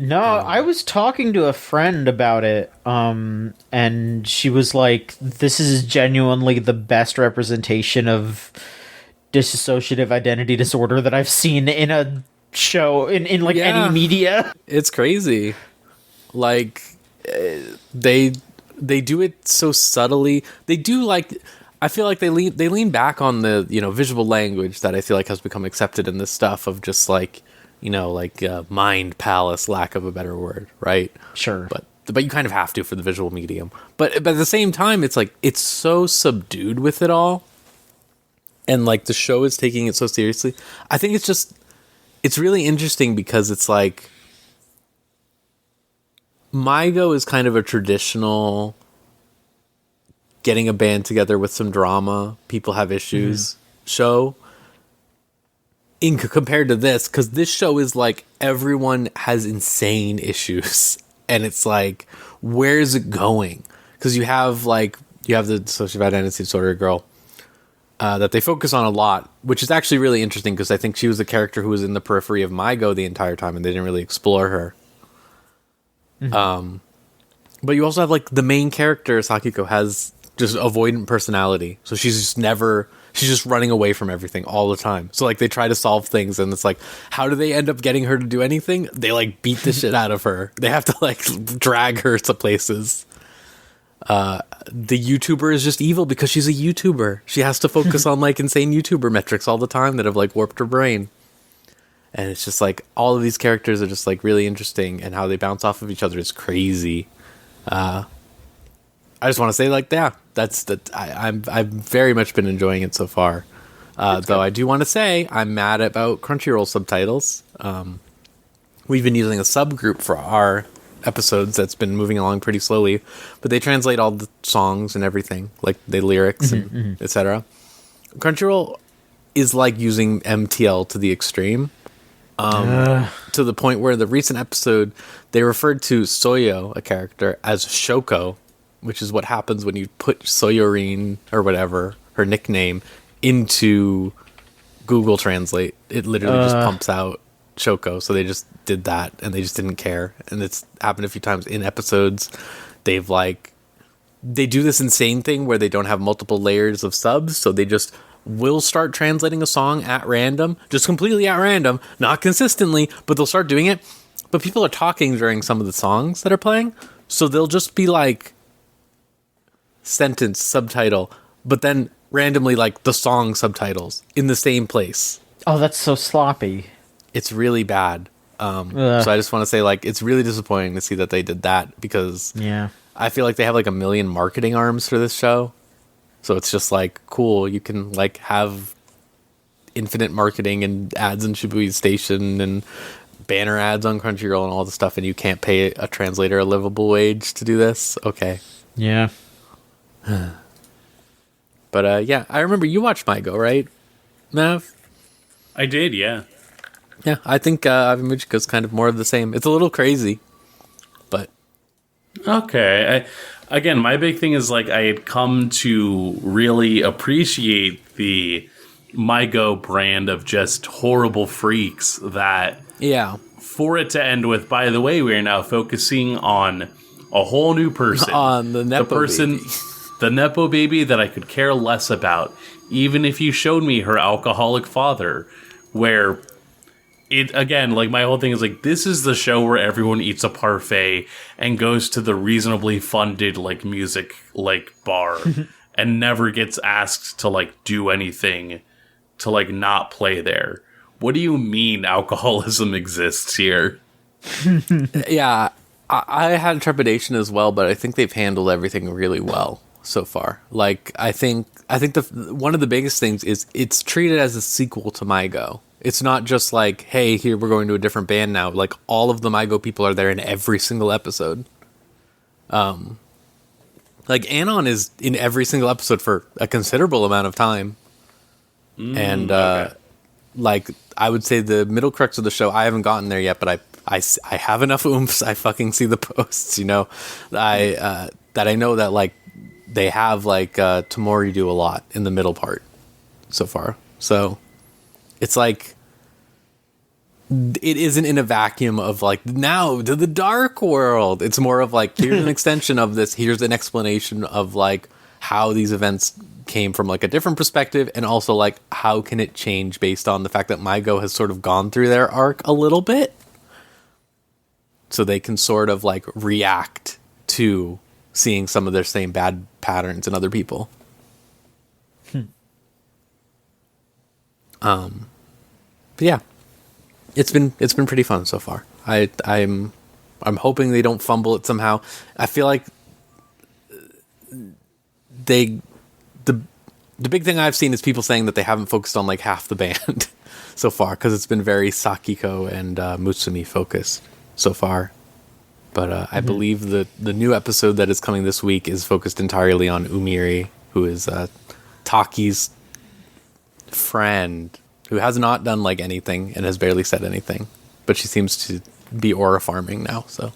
No, I was talking to a friend about it, and she was like, this is genuinely the best representation of dissociative identity disorder that I've seen in a show in like any media. It's crazy. Like they do it so subtly. They do like, I feel like they lean back on the, you know, visual language that I feel like has become accepted in this stuff of just like, you know, like mind palace, lack of a better word, right? Sure. But you kind of have to for the visual medium. But at the same time, it's like it's so subdued with it all. And like the show is taking it so seriously. I think it's really interesting because it's like Maigo is kind of a traditional getting a band together with some drama, people have issues show. Compared to this, because this show is like everyone has insane issues. And it's like, where is it going? Because you have the dissociative identity disorder girl that they focus on a lot, which is actually really interesting because I think she was a character who was in the periphery of Maigo the entire time, and they didn't really explore her. But you also have like the main character, Sakiko, has just avoidant personality, so she's just running away from everything all the time. So like they try to solve things and it's like, how do they end up getting her to do anything? They like beat the shit out of her. They have to like drag her to places. The YouTuber is just evil because she's a YouTuber. She has to focus on like insane YouTuber metrics all the time that have like warped her brain. And it's just like all of these characters are just like really interesting, and how they bounce off of each other is crazy. I just want to say, like, yeah, I've very much been enjoying it so far. Though I do want to say I'm mad about Crunchyroll subtitles. We've been using a subgroup for our episodes that's been moving along pretty slowly, but they translate all the songs and everything, like the lyrics and etc. Crunchyroll is like using MTL to the extreme. To the point where the recent episode, they referred to Soyo, a character, as Shoko, which is what happens when you put Soyorin, or whatever, her nickname, into Google Translate. It literally just pumps out Shoko, so they just did that, and they just didn't care. And it's happened a few times in episodes. They do this insane thing where they don't have multiple layers of subs, so they just will start translating a song at random, just completely at random, not consistently, but they'll start doing it. But people are talking during some of the songs that are playing, so they'll just be like sentence subtitle, but then randomly like the song subtitles in the same place. Oh, that's so sloppy. It's really bad. So I just want to say, like, it's really disappointing to see that they did that, because I feel like they have like a million marketing arms for this show. So it's just like, cool, you can like have infinite marketing and ads in Shibuya Station and banner ads on Crunchyroll and all the stuff, and you can't pay a translator a livable wage to do this? Okay. Yeah. But yeah, I remember you watched Maigo, right, Mav? I did, yeah. Yeah, I think Avimuchiko's kind of more of the same. It's a little crazy, but... Okay. Again, my big thing is, like, I had come to really appreciate the Maigo brand of just horrible freaks that... Yeah. For it to end with, by the way, we are now focusing on a whole new person. On the Nepo baby. The Nepo baby that I could care less about, even if you showed me her alcoholic father, where... It again, like, my whole thing is like, this is the show where everyone eats a parfait and goes to the reasonably funded like music like bar and never gets asked to like do anything to like not play there. What do you mean alcoholism exists here? Yeah, I had trepidation as well, but I think they've handled everything really well so far. Like, I think one of the biggest things is it's treated as a sequel to Maigo. It's not just like, hey, here, we're going to a different band now. Like, all of the Maigo people are there in every single episode. Like, Anon is in every single episode for a considerable amount of time. And, okay. Like, I would say the middle crux of the show, I haven't gotten there yet, but I have enough oomph. I fucking see the posts, you know? That I know that, like, they have, like, Tamori do a lot in the middle part so far. So... It's like, it isn't in a vacuum of like, now to the dark world. It's more of like, here's an extension of this. Here's an explanation of like how these events came from like a different perspective, and also like how can it change based on the fact that Maigo has sort of gone through their arc a little bit, so they can sort of like react to seeing some of their same bad patterns in other people. But yeah, it's been pretty fun so far. I'm hoping they don't fumble it somehow. I feel like the big thing I've seen is people saying that they haven't focused on like half the band so far, because it's been very Sakiko and Mutsumi focused so far. But I believe the new episode that is coming this week is focused entirely on Umiri, who is Taki's friend, who has not done like anything and has barely said anything, but she seems to be aura farming now. So,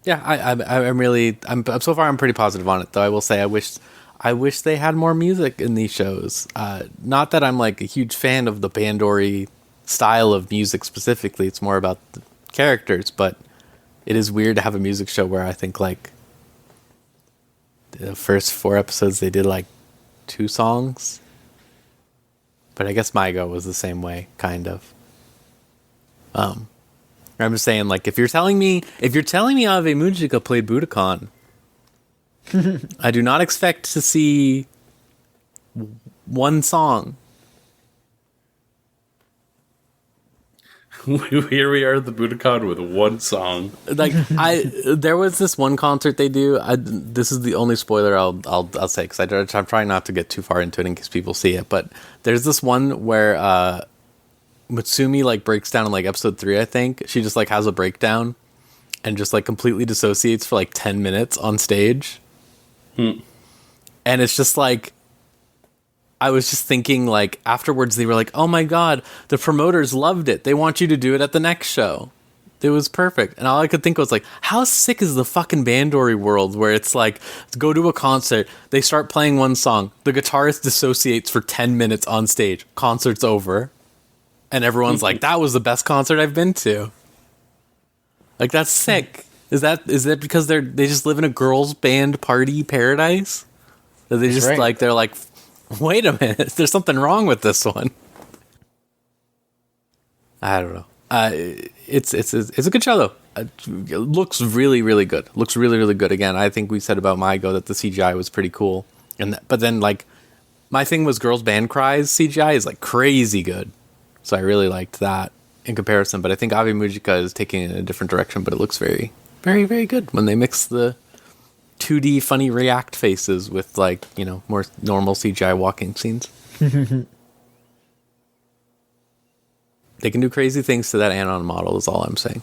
yeah, I'm so far I'm pretty positive on it. Though I will say I wish they had more music in these shows. Not that I'm like a huge fan of the Bandori style of music specifically. It's more about the characters, but it is weird to have a music show where I think like the first 4 episodes they did like 2 songs. But I guess Maigo was the same way, kind of. I'm just saying, like, if you're telling me Ave Mujika played Budokan, I do not expect to see one song. Here we are at the Budokan with one song. Like there was this one concert they do. This is the only spoiler I'll say, because I'm trying not to get too far into it in case people see it. But there's this one where Mutsumi like breaks down in like episode 3, I think. She just like has a breakdown and just like completely dissociates for like 10 minutes on stage. And it's just like, I was just thinking, like, afterwards they were like, oh my god, the promoters loved it. They want you to do it at the next show. It was perfect. And all I could think was like, how sick is the fucking Bandori world, where it's like, go to a concert, they start playing one song, the guitarist dissociates for 10 minutes on stage, concert's over, and everyone's like, that was the best concert I've been to. Like, that's sick. Is that because they just live in a girls band party paradise? That they just like, they're like, wait a minute, there's something wrong with this one. I don't know. It's a good show though. It looks really, really good. Looks really, really good. Again, I think we said about Maigo that the CGI was pretty cool, but then like my thing was Girls Band Cry's CGI is like crazy good, so I really liked that in comparison. But I think Ave Mujika is taking it in a different direction, but it looks very, very, very good when they mix the 2D funny react faces with like, you know, more normal CGI walking scenes. They can do crazy things to that Anon model is all I'm saying.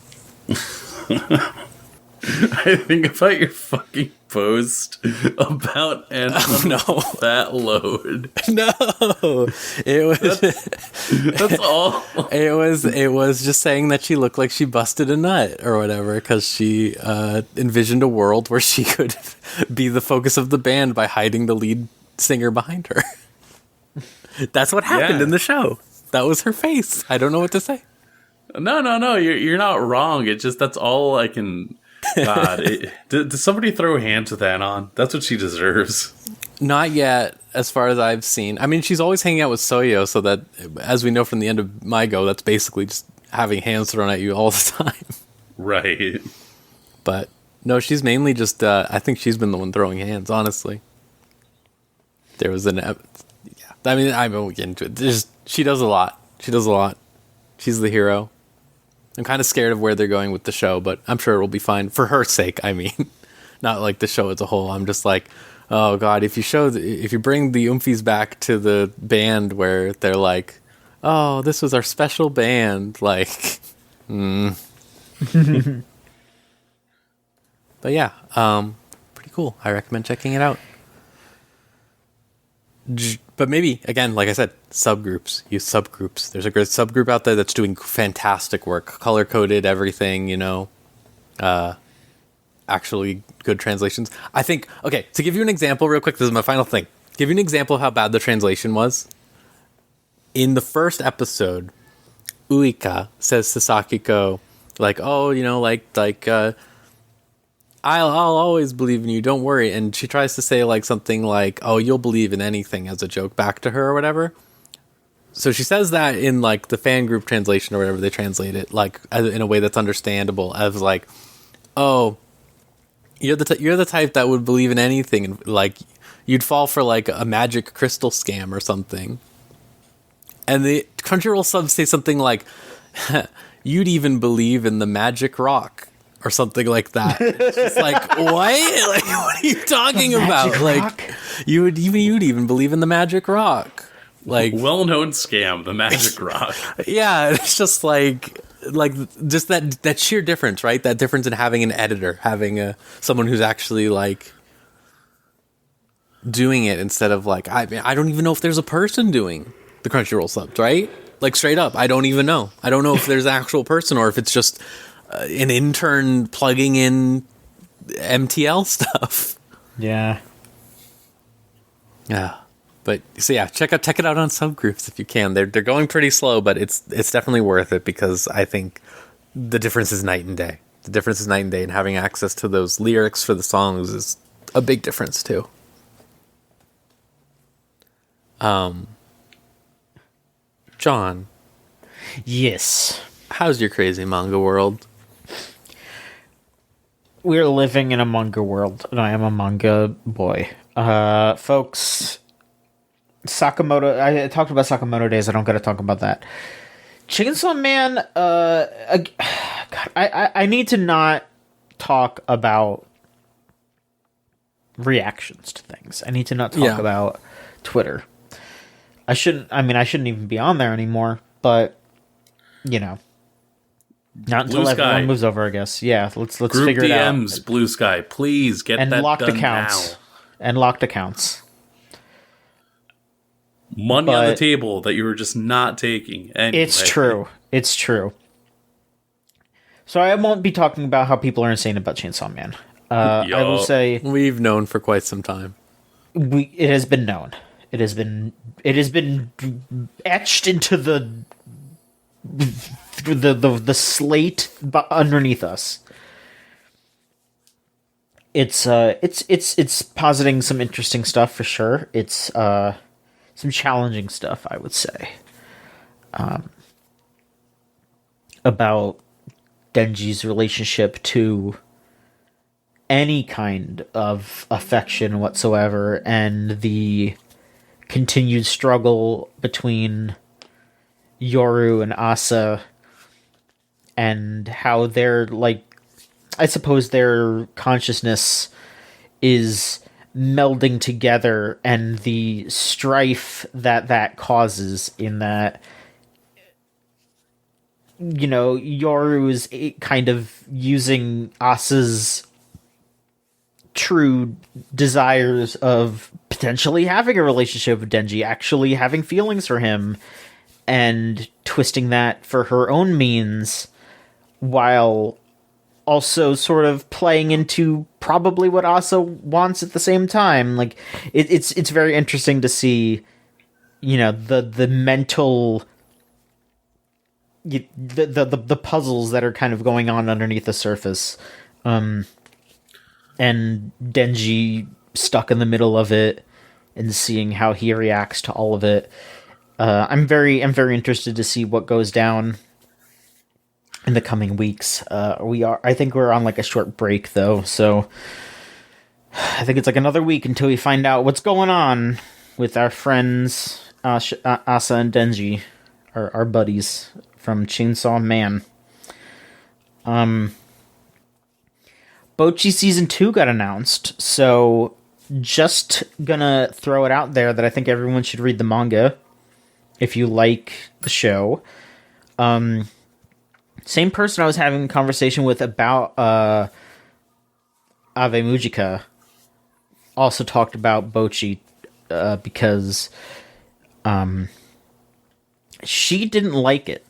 I think about your fucking post about Anon fat load. No, it was that's all. It was just saying that she looked like she busted a nut or whatever, because she envisioned a world where she could be the focus of the band by hiding the lead singer behind her. That's what happened in the show. That was her face. I don't know what to say. No. You're not wrong. It's just that's all I can. God, did somebody throw hands with Anon? That's what she deserves. Not yet, as far as I've seen. I mean, she's always hanging out with Soyo, so that, as we know from the end of Maigo, that's basically just having hands thrown at you all the time. Right. But no, she's mainly just. I think she's been the one throwing hands. Honestly, there was yeah. I mean, I won't get into it. She does a lot. She's the hero. I'm kind of scared of where they're going with the show, but I'm sure it will be fine for her sake. I mean, not like the show as a whole. I'm just like, oh god, if you bring the Oomphies back to the band where they're like, oh, this was our special band, like, But yeah, pretty cool. I recommend checking it out. But maybe, again, like I said, subgroups. Use subgroups. There's a great subgroup out there that's doing fantastic work. Color-coded everything, you know. Actually good translations. I think, okay, to give you an example real quick, this is my final thing. Give you an example of how bad the translation was. In the first episode, Uika says to Sakiko, like, oh, you know, like, I'll always believe in you, don't worry. And she tries to say like something like, oh, you'll believe in anything, as a joke back to her or whatever. So she says that in like the fan group translation or whatever they translate it, like in a way that's understandable, as like, oh, you're the type that would believe in anything, and like you'd fall for like a magic crystal scam or something. And the Crunchyroll subs say something like, you'd even believe in the magic rock or something like that. It's just like, what? Like, what are you talking about? Like, you'd even believe in the magic rock. Like, well-known scam, the magic rock. Yeah, it's just like just that sheer difference, right? That difference in having an editor, having someone who's actually like doing it instead of like, I don't even know if there's a person doing the Crunchyroll subs, right? Like, straight up, I don't even know. I don't know if there's an actual person or if it's just an intern plugging in MTL stuff. Yeah. Yeah. But so yeah, check it out on subgroups if you can. They're going pretty slow, but it's definitely worth it, because I think the difference is night and day. The difference is night and day, and having access to those lyrics for the songs is a big difference too. John. Yes. How's your crazy manga world? We're living in a manga world, and I am a manga boy. Folks, Sakamoto, I talked about Sakamoto Days, I don't gotta talk about that. Chainsaw Man, God, I need to not talk about reactions to things. I need to not talk about Twitter. I shouldn't even be on there anymore, but, you know. Not until everyone moves over, I guess. Yeah, let's Group figure it out. DMs, Blue Sky, please get and that locked done accounts. now. And locked accounts. Money on the table that you were just not taking. Anyway. It's true. It's true. So I won't be talking about how people are insane about Chainsaw Man. I will say we've known for quite some time. It has been known. It has been etched into the slate underneath us. It's positing some interesting stuff for sure. It's some challenging stuff, I would say, about Denji's relationship to any kind of affection whatsoever, and the continued struggle between Yoru and Asa, and how they're like, I suppose their consciousness is melding together, and the strife that causes, in that, you know, Yoru is kind of using Asa's true desires of potentially having a relationship with Denji, actually having feelings for him, and twisting that for her own means, while also sort of playing into probably what Asa wants at the same time. Like, it's very interesting to see, you know, the mental, the puzzles that are kind of going on underneath the surface, and Denji stuck in the middle of it, and seeing how he reacts to all of it. I'm very interested to see what goes down in the coming weeks. I think we're on like a short break though, so I think it's like another week until we find out what's going on with our friends Asa and Denji, our buddies from Chainsaw Man. Bocchi Season 2 got announced, so just gonna throw it out there that I think everyone should read the manga if you like the show. Same person I was having a conversation with about Ave Mujica also talked about Bocchi, because she didn't like it.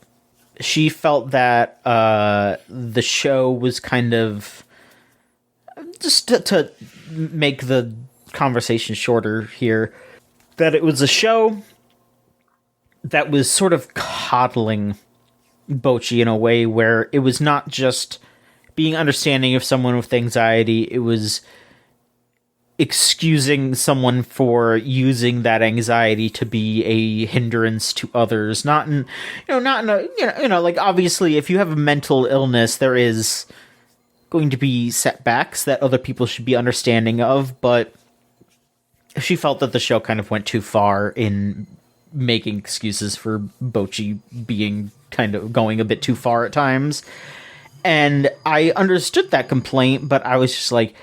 She felt that the show was kind of, just to make the conversation shorter here, that it was a show that was sort of coddling Bocchi in a way where it was not just being understanding of someone with anxiety. It was excusing someone for using that anxiety to be a hindrance to others. Not in a, like, obviously, if you have a mental illness, there is going to be setbacks that other people should be understanding of, but she felt that the show kind of went too far in making excuses for Bocchi being kind of going a bit too far at times. And I understood that complaint, but I was just like,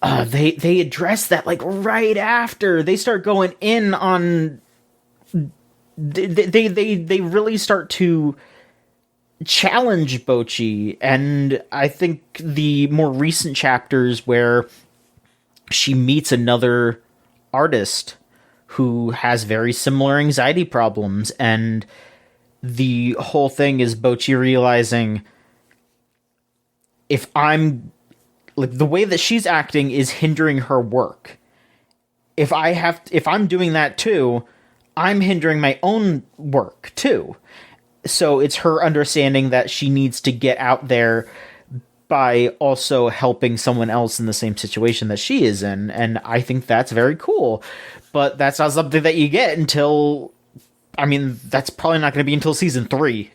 they address that like right after they start going in on. They really start to challenge Bocchi, and I think the more recent chapters where she meets another artist who has very similar anxiety problems, and the whole thing is Bocchi realizing, if I'm like, the way that she's acting is hindering her work. If I'm doing that too, I'm hindering my own work too. So it's her understanding that she needs to get out there by also helping someone else in the same situation that she is in. And I think that's very cool. But that's not something that you get until, I mean, that's probably not going to be until season 3.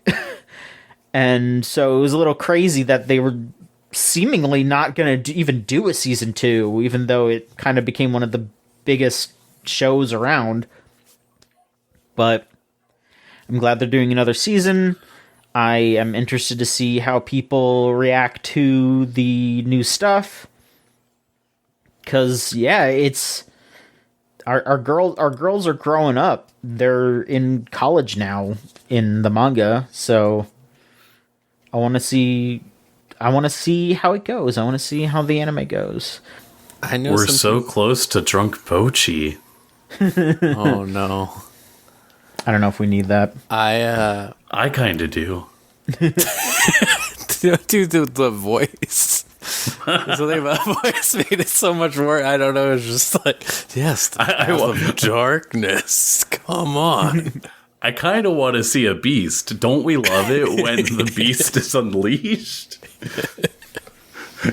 And so it was a little crazy that they were seemingly not going to even do a season 2, even though it kind of became one of the biggest shows around. But I'm glad they're doing another season. I am interested to see how people react to the new stuff. Cause yeah, it's our girls are growing up. They're in college now in the manga, so I want to see how it goes. I want to see how the anime goes. I know we're so close to drunk Bocchi. Oh no. I don't know if we need that. I kind of do. Do the voice. Something about voice made it so much more. I don't know. It's just like, yes, the path of darkness. Come on. I kind of want to see a beast. Don't we love it when the beast is unleashed?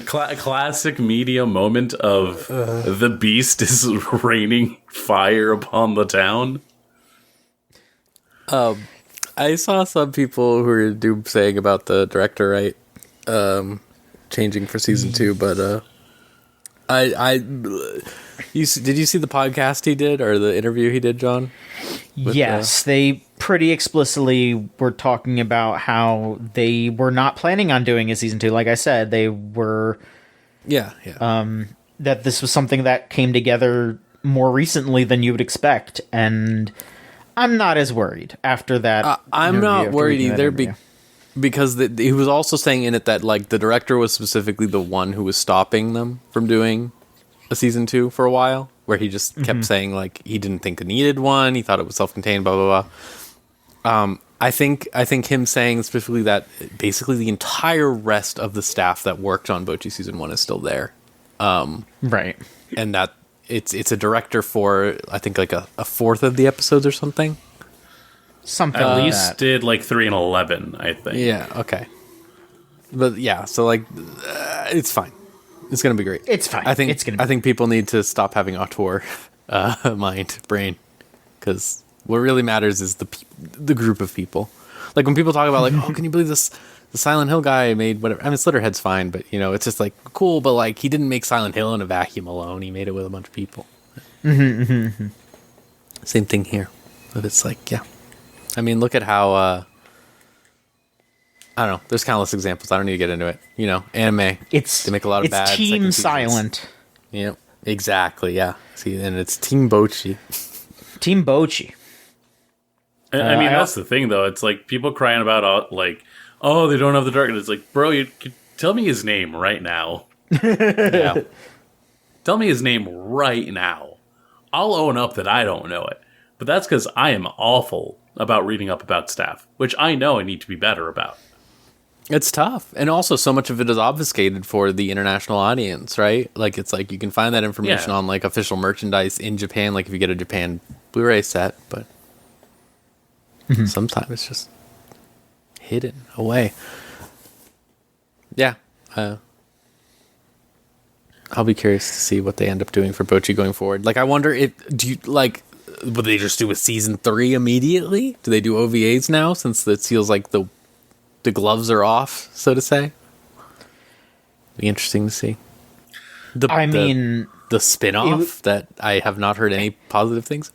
Classic media moment of the beast is raining fire upon the town. I saw some people who were saying about the director, right? Changing for season 2, but did you see the podcast he did or the interview he did, John? Yes, they pretty explicitly were talking about how they were not planning on doing a season 2. Like I said, they were, that this was something that came together more recently than you would expect, and I'm not as worried after that. I'm not worried either because he was also saying in it that like the director was specifically the one who was stopping them from doing a season 2 for a while, where he just kept saying like he didn't think it needed one, he thought it was self-contained, blah blah blah. I think him saying specifically that basically the entire rest of the staff that worked on Bocchi season 1 is still there, right, and that it's a director for I think like a fourth of the episodes or something. Something at like least that. did like 3 and 11, I think. Yeah, okay. But yeah, so like it's fine. It's gonna be great. It's fine. I think people need to stop having auteur brain, because what really matters is the group of people. Like when people talk about like, oh, can you believe this? The Silent Hill guy made whatever. I mean, Slitterhead's fine, but you know, it's just like cool. But like, he didn't make Silent Hill in a vacuum alone. He made it with a bunch of people. Same thing here. But it's like, yeah. I mean, look at how, I don't know, there's countless examples. I don't need to get into it. You know, anime. They make a lot of bad It's Team Silent. Yep, exactly, yeah. See, and it's Team Bocchi. Team Bocchi. I mean, that's the thing, though. It's like people crying about, like, oh, they don't have the darkness. It's like, bro, you could tell me his name right now. Yeah. Tell me his name right now. I'll own up that I don't know it. But that's because I am awful about reading up about staff, which I know I need to be better about. It's tough. And also so much of it is obfuscated for the international audience, right? Like, it's like you can find that information on like official merchandise in Japan, like if you get a Japan Blu-ray set, but sometimes it's just hidden away. Yeah. I'll be curious to see what they end up doing for Bocchi going forward. Like, I wonder would they just do a season 3 immediately? Do they do OVAs now, since it feels like the gloves are off, so to say? Be interesting to see. The spin-off that I have not heard any positive things.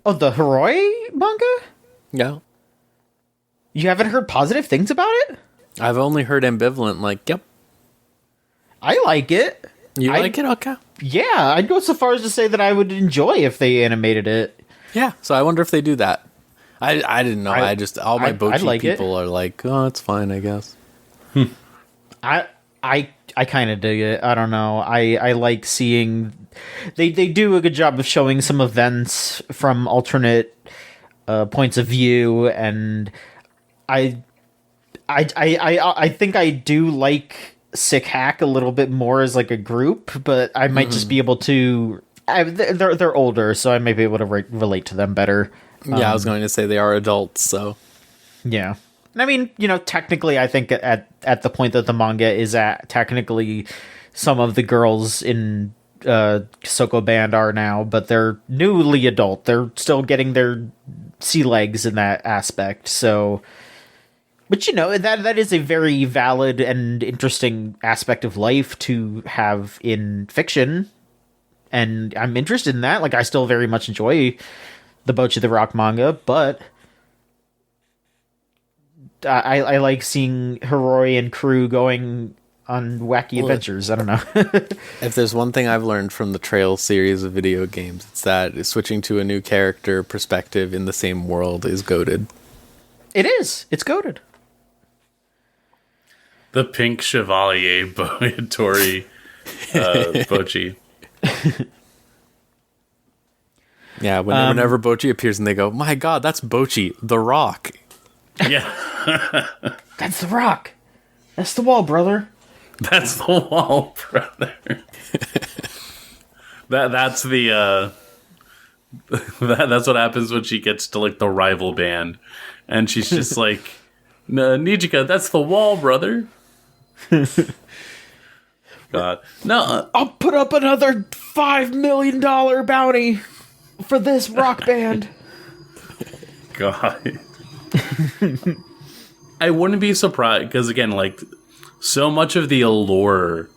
Oh, the Hiroi manga? Yeah. You haven't heard positive things about it? I've only heard ambivalent, like, yep. I like it. You like it? Okay. Yeah, I'd go so far as to say that I would enjoy if they animated it. Yeah, so I wonder if they do that. I didn't know. All my Bocchi people are like, oh, it's fine, I guess. I kind of dig it. I don't know. I like seeing... They do a good job of showing some events from alternate points of view, and I think I do like Sick Hack a little bit more as like a group, but I might just be able to... They're older, so I might be able to relate to them better. Yeah, I was going to say they are adults, so... Yeah. I mean, technically, I think at the point that the manga is at, technically some of the girls in Soko Band are now, but they're newly adult. They're still getting their sea legs in that aspect, so... But, that is a very valid and interesting aspect of life to have in fiction, and I'm interested in that. Like, I still very much enjoy the Bocchi the Rock manga, but I like seeing Hiroi and crew going on wacky adventures. I don't know. If there's one thing I've learned from the Trail series of video games, it's that switching to a new character perspective in the same world is goated. It is. It's goated. The Pink Chevalier Tori Bocchi. Yeah, whenever Bocchi appears and they go, my god, that's Bocchi, the Rock. Yeah. That's the Rock. That's the wall, brother. That's the wall, brother. That's the that's what happens when she gets to like the rival band, and she's just like, no, Nijika, that's the wall, brother. God, no, I'll put up another $5 million bounty for this rock band. God. I wouldn't be surprised, because again, like, so much of the allure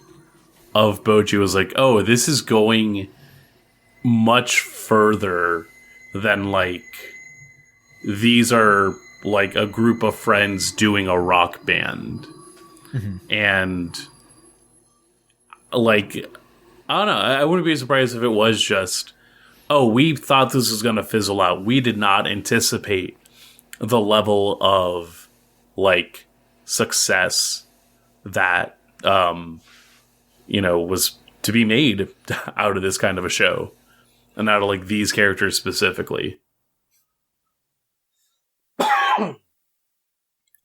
of Bocchi was like, oh, this is going much further than, like, these are, like, a group of friends doing a rock band. Mm-hmm. And, like, I don't know, I wouldn't be surprised if it was just, oh, we thought this was going to fizzle out. We did not anticipate the level of, like, success that, was to be made out of this kind of a show. And out of, like, these characters specifically.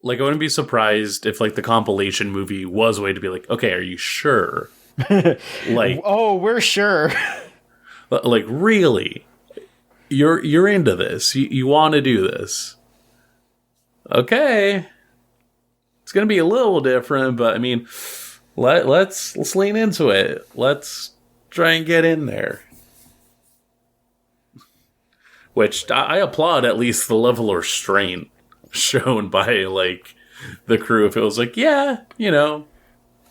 Like, I wouldn't be surprised if, like, the compilation movie was a way to be like, okay, are you sure? Like, oh, we're sure. Like, really? You're into this. You want to do this. Okay. It's going to be a little different, but I mean, let's lean into it. Let's try and get in there. Which I applaud at least the level of restraint shown by, like, the crew. If it was like, yeah,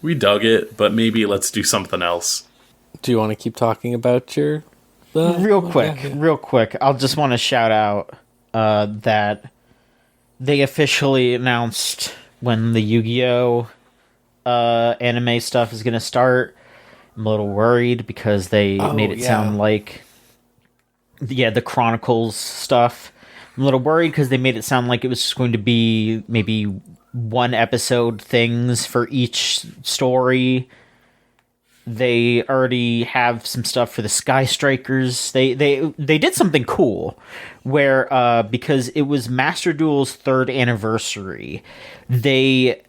we dug it, but maybe let's do something else. Do you want to keep talking about your... Real quick. I'll just want to shout out that they officially announced when the Yu-Gi-Oh! Anime stuff is going to start. I'm a little worried because they made it sound like... Yeah, the Chronicles stuff. I'm a little worried because they made it sound like it was going to be maybe one episode things for each story. They already have some stuff for the Sky Strikers. They did something cool where because it was Master Duel's 3rd anniversary, they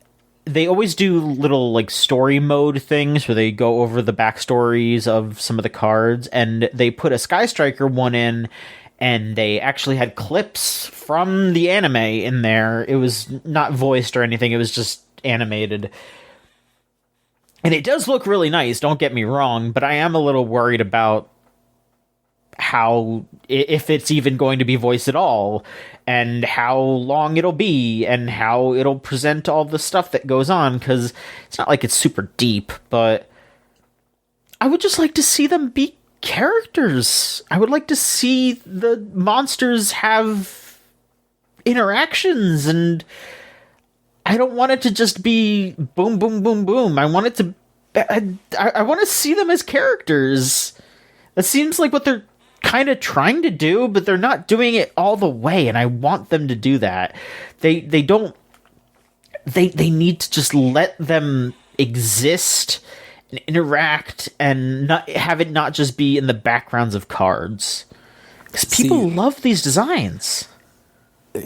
always do little, like, story mode things where they go over the backstories of some of the cards, and they put a Sky Striker one in, and they actually had clips from the anime in there. It was not voiced or anything, it was just animated. And it does look really nice, don't get me wrong, but I am a little worried about how, if it's even going to be voiced at all, and how long it'll be, and how it'll present all the stuff that goes on, because it's not like it's super deep, but I would just like to see them be characters. I would like to see the monsters have interactions, and I don't want it to just be boom, boom, boom, boom. I want it to... I want to see them as characters. That seems like what they're kind of trying to do, but they're not doing it all the way, and I want them to do that. They don't... They need to just let them exist and interact and not have it not just be in the backgrounds of cards. Because people love these designs.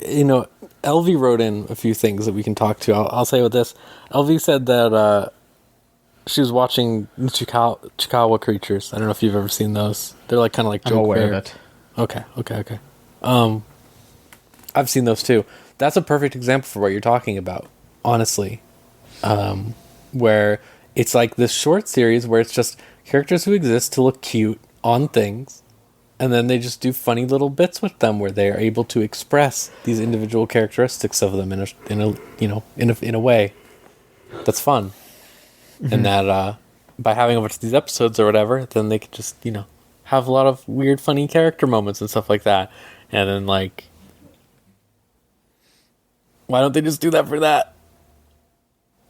You know, Elvie wrote in a few things that we can talk to. I'll say with this. Elvie said that she was watching Chikawa creatures. I don't know if you've ever seen those. They're like kind of like joke. I'm aware of it. Okay. I've seen those too. That's a perfect example for what you're talking about, honestly. Where it's like this short series where it's just characters who exist to look cute on things, and then they just do funny little bits with them where they are able to express these individual characteristics of them in a way that's fun. Mm-hmm. And that by having a bunch of these episodes or whatever, then they could just, have a lot of weird, funny character moments and stuff like that. And then, like, why don't they just do that for that?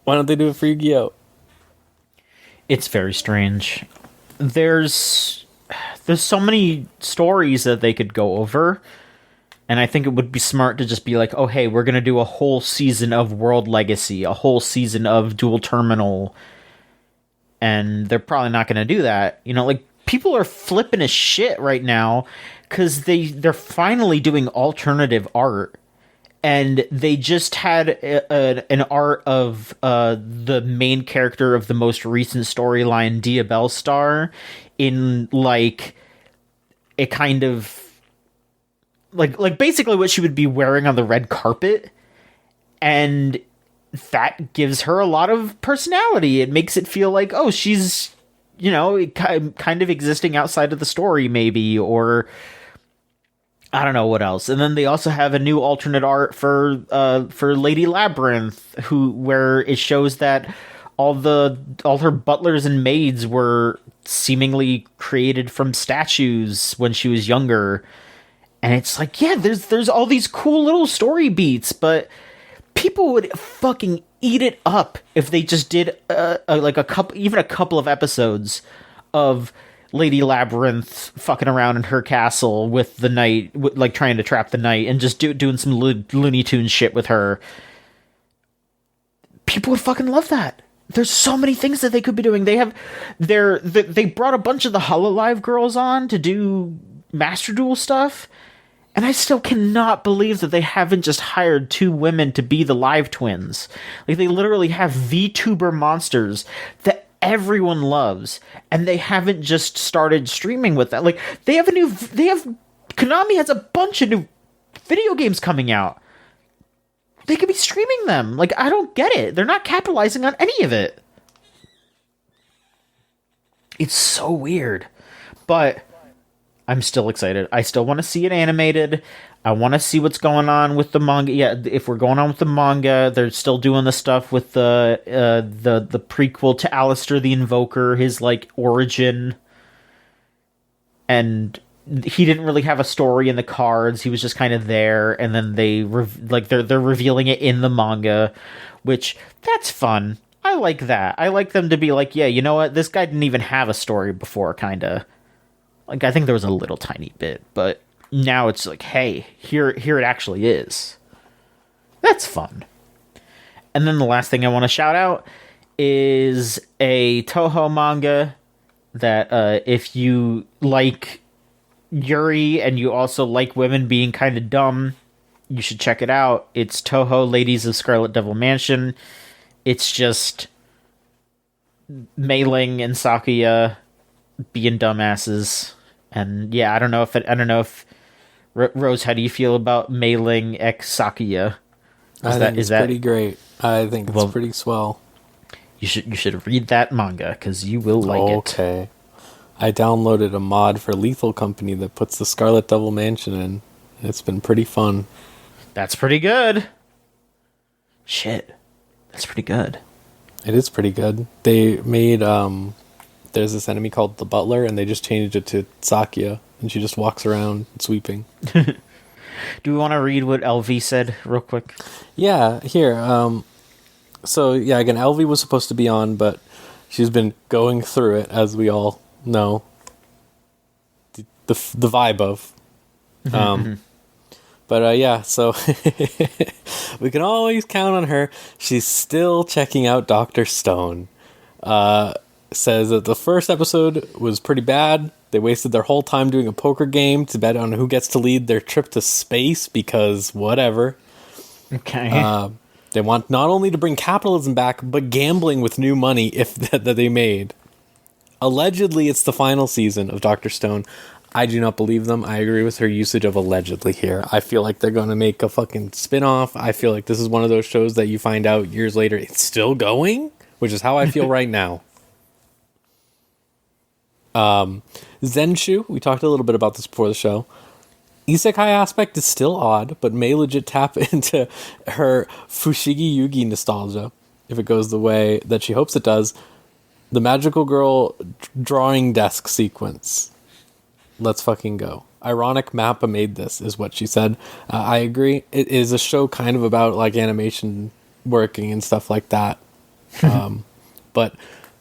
Why don't they do it for Yu-Gi-Oh? It's very strange. There's so many stories that they could go over, and I think it would be smart to just be like, oh, hey, we're going to do a whole season of World Legacy, a whole season of Dual Terminal, and they're probably not going to do that. Like, people are flipping as shit right now because they're finally doing alternative art. And they just had an art of the main character of the most recent storyline, Diabell Star, in like a kind of like basically what she would be wearing on the red carpet, and that gives her a lot of personality. It makes it feel like, oh, she's kind of existing outside of the story, maybe, or I don't know what else. And then they also have a new alternate art for Lady Labyrinth, where it shows that all her butlers and maids were seemingly created from statues when she was younger. And it's like, yeah, there's all these cool little story beats, but people would fucking eat it up if they just did a couple of episodes of Lady Labyrinth fucking around in her castle with the knight, like trying to trap the knight, and just doing some Looney Tunes shit with her. People would fucking love that. There's so many things that they could be doing. They brought a bunch of the Hololive girls on to do Master Duel stuff, and I still cannot believe that they haven't just hired 2 women to be the live twins. Like, they literally have VTuber monsters that everyone loves, and they haven't just started streaming with that. Like, Konami has a bunch of new video games coming out. They could be streaming them. Like, I don't get it. They're not capitalizing on any of it. It's so weird. But I'm still excited. I still want to see it animated. I want to see what's going on with the manga. Yeah, if we're going on with the manga, they're still doing the stuff with the prequel to Alistair the Invoker, his like origin, and he didn't really have a story in the cards. He was just kind of there, and then they're revealing it in the manga, which that's fun. I like that. I like them to be like, yeah, you know what? This guy didn't even have a story before, kind of. Like, I think there was a little tiny bit, but now it's like, hey, here it actually is. That's fun. And then the last thing I want to shout out is a Toho manga that if you like Yuri and you also like women being kind of dumb, you should check it out. It's Toho Ladies of Scarlet Devil Mansion. It's just Mei Ling and Sakuya being dumbasses. And yeah, I don't know if Rose, how do you feel about Mei Ling x Sakuya? I think it's pretty great. I think it's pretty swell. You should read that manga because you will like it. Okay. I downloaded a mod for Lethal Company that puts the Scarlet Devil Mansion in. It's been pretty fun. That's pretty good. Shit. That's pretty good. It is pretty good. They made, there's this enemy called the Butler, and they just changed it to Sakia, and she just walks around sweeping. Do we want to read what Elvie said real quick? Yeah, here. So, yeah, again, Elvie was supposed to be on, but she's been going through it, as we all know. The vibe of. But yeah, so we can always count on her. She's still checking out Dr. Stone. Says that the first episode was pretty bad. They wasted their whole time doing a poker game to bet on who gets to lead their trip to space because whatever. Okay. They want not only to bring capitalism back, but gambling with new money if that they made. Allegedly, it's the final season of Dr. Stone. I do not believe them. I agree with her usage of allegedly here. I feel like they're going to make a fucking spin-off. I feel like this is one of those shows that you find out years later it's still going, which is how I feel right now. Zenshu, we talked a little bit about this before the show. Isekai aspect is still odd, but may legit tap into her Fushigi Yugi nostalgia if it goes the way that she hopes it does. The magical girl drawing desk sequence. Let's fucking go. Ironic Mappa made this, is what she said. I agree. It is a show kind of about like animation working and stuff like that. But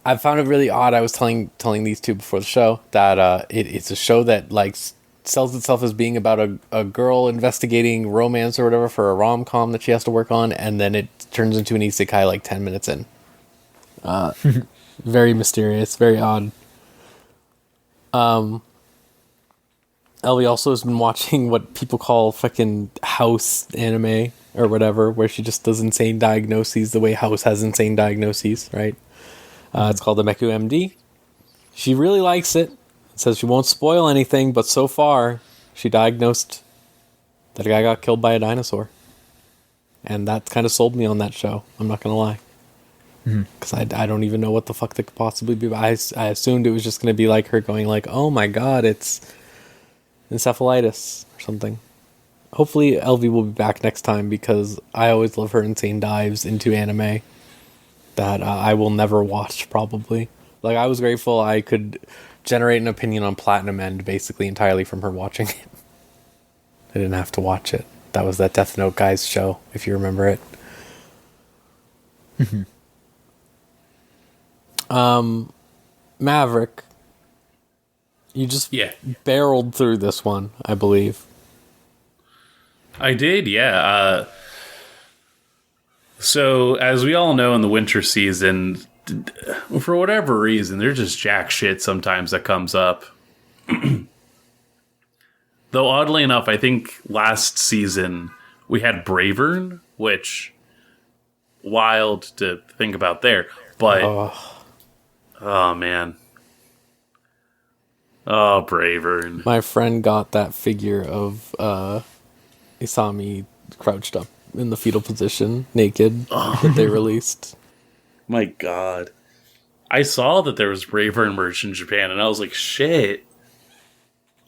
I found it really odd. I was telling these two before the show that it's a show that like sells itself as being about a girl investigating romance or whatever for a rom-com that she has to work on, and then it turns into an isekai like 10 minutes in. Very mysterious, very odd. Elvie also has been watching what people call fucking house anime or whatever, where she just does insane diagnoses the way House has insane diagnoses, right? It's called the Meku MD. She really likes it. Says she won't spoil anything, but so far she diagnosed that a guy got killed by a dinosaur. And that kind of sold me on that show. I'm not going to lie. Because I don't even know what the fuck that could possibly be. I assumed it was just going to be like her going like, oh my god, it's encephalitis or something. Hopefully Elvie will be back next time because I always love her insane dives into anime that I will never watch probably. Like I was grateful I could generate an opinion on Platinum End basically entirely from her watching it. I didn't have to watch it. That was that Death Note guys show, if you remember it. Maverick, you just barreled through this one, I believe. I did, yeah. So, as we all know, in the winter season, for whatever reason, there's just jack shit sometimes that comes up. Though, oddly enough, I think last season we had Bravern, which, wild to think about there. But, oh man. Oh, Bravern. My friend got that figure of Isami crouched up in the fetal position, naked, that they released. My god. I saw that there was Bravern merch in Japan, and I was like, shit.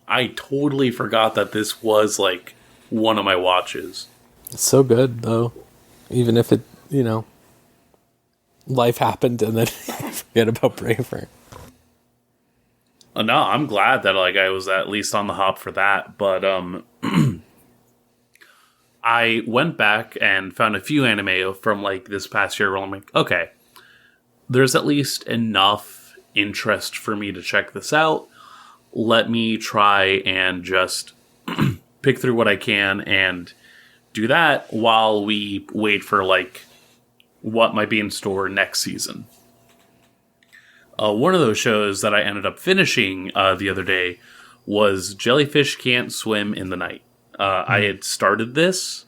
I totally forgot that this was, like, one of my watches. It's so good, though. Even if it, life happened and then forget about Bravern. No, I'm glad that like I was at least on the hop for that, but I went back and found a few anime from like this past year where I'm like, okay, there's at least enough interest for me to check this out. Let me try and just pick through what I can and do that while we wait for like what might be in store next season. One of those shows that I ended up finishing the other day was Jellyfish Can't Swim in the Night. I had started this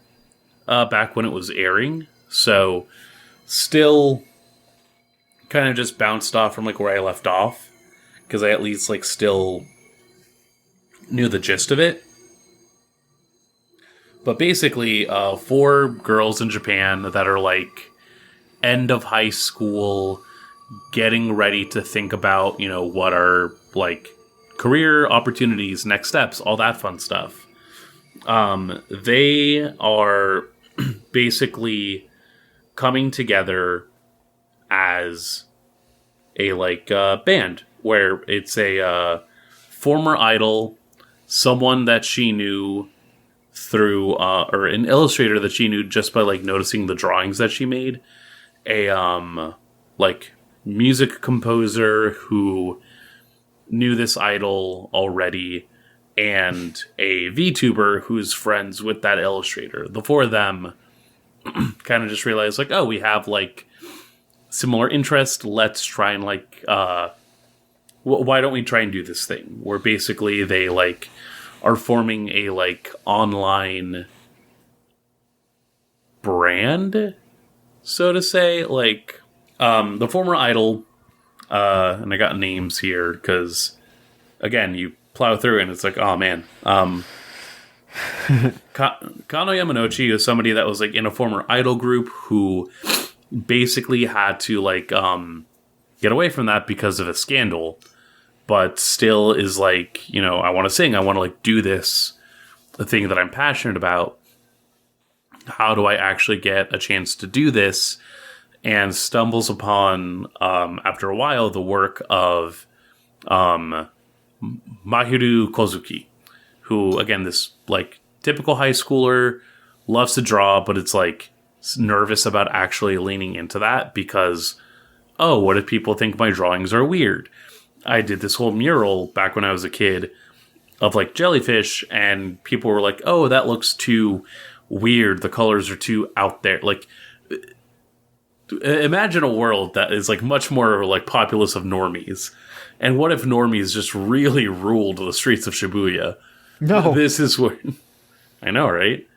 back when it was airing, so still kind of just bounced off from like where I left off, because I at least like still knew the gist of it. But basically, 4 girls in Japan that are like end of high school, getting ready to think about, what are, like, career opportunities, next steps, all that fun stuff. They are basically coming together as a, like, band, where it's a former idol, someone that she knew through, or an illustrator that she knew just by, like, noticing the drawings that she made, a, like, music composer who knew this idol already, and a VTuber who's friends with that illustrator. The four of them kind of just realized, like, oh, we have, like, similar interest. Let's try and, like, why don't we try and do this thing? Where basically they, like, are forming a, like, online brand, so to say. Like, the former idol, and I got names here, because, again, you plow through and it's like, oh, man. Kano Yamanouchi is somebody that was, like, in a former idol group who basically had to, like, get away from that because of a scandal, but still is like, I want to sing, I want to, like, do this, the thing that I'm passionate about. How do I actually get a chance to do this? And stumbles upon, after a while, the work of Mahiru Kozuki, who, again, this, like, typical high schooler, loves to draw, but it's, like, nervous about actually leaning into that because, oh, what if people think my drawings are weird? I did this whole mural back when I was a kid of, like, jellyfish, and people were like, oh, that looks too weird. The colors are too out there. Like, imagine a world that is, like, much more, like, populous of normies. And what if normies just really ruled the streets of Shibuya? No. This is what... I know, right?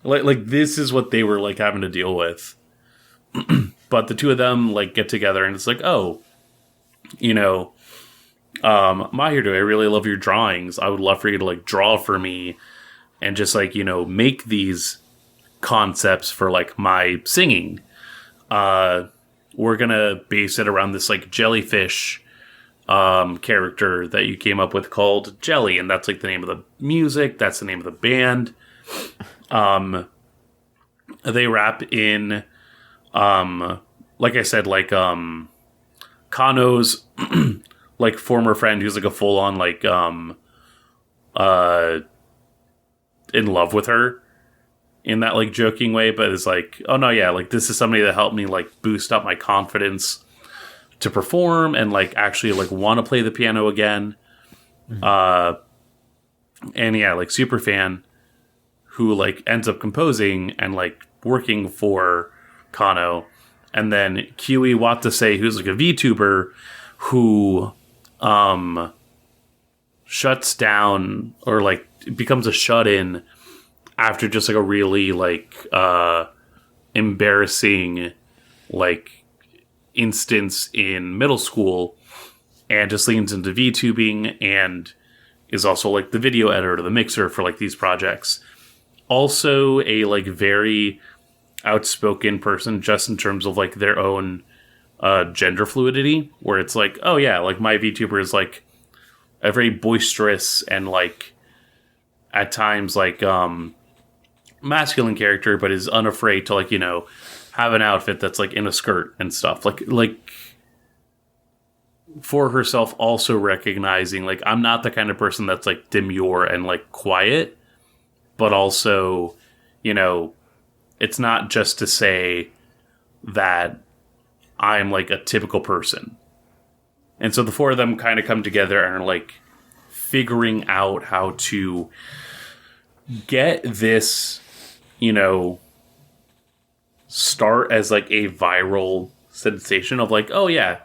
Like this is what they were, like, having to deal with. But the two of them, like, get together and it's like, oh, Mahiru, I really love your drawings. I would love for you to, like, draw for me and just, like, make these concepts for, like, my singing. We're gonna base it around this, like, jellyfish character that you came up with called Jelly, and that's, like, the name of the music, that's the name of the band. They rap in, like I said, like, Kano's, like, former friend who's, like, a full-on, like, in love with her in that, like, joking way, but it's like, oh no, yeah, like, this is somebody that helped me, like, boost up my confidence to perform and, like, actually, like, want to play the piano again. Mm-hmm. And yeah, like, super fan who, like, ends up composing and, like, working for Kano. And then Kiwi Watase, who's, like, a VTuber who shuts down or, like, becomes a shut-in after just, like, a really, like, embarrassing, like, instance in middle school, and just leans into VTubing and is also, like, the video editor, the mixer for, like, these projects. Also a, like, very outspoken person just in terms of, like, their own gender fluidity, where it's like, oh yeah, like, my VTuber is, like, a very boisterous and, like, at times, like, masculine character, but is unafraid to, like, have an outfit that's, like, in a skirt and stuff. Like for herself also recognizing, like, I'm not the kind of person that's, like, demure and, like, quiet, but also, it's not just to say that I'm, like, a typical person. And so the four of them kind of come together and are, like, figuring out how to get this, start as, like, a viral sensation of, like, oh yeah,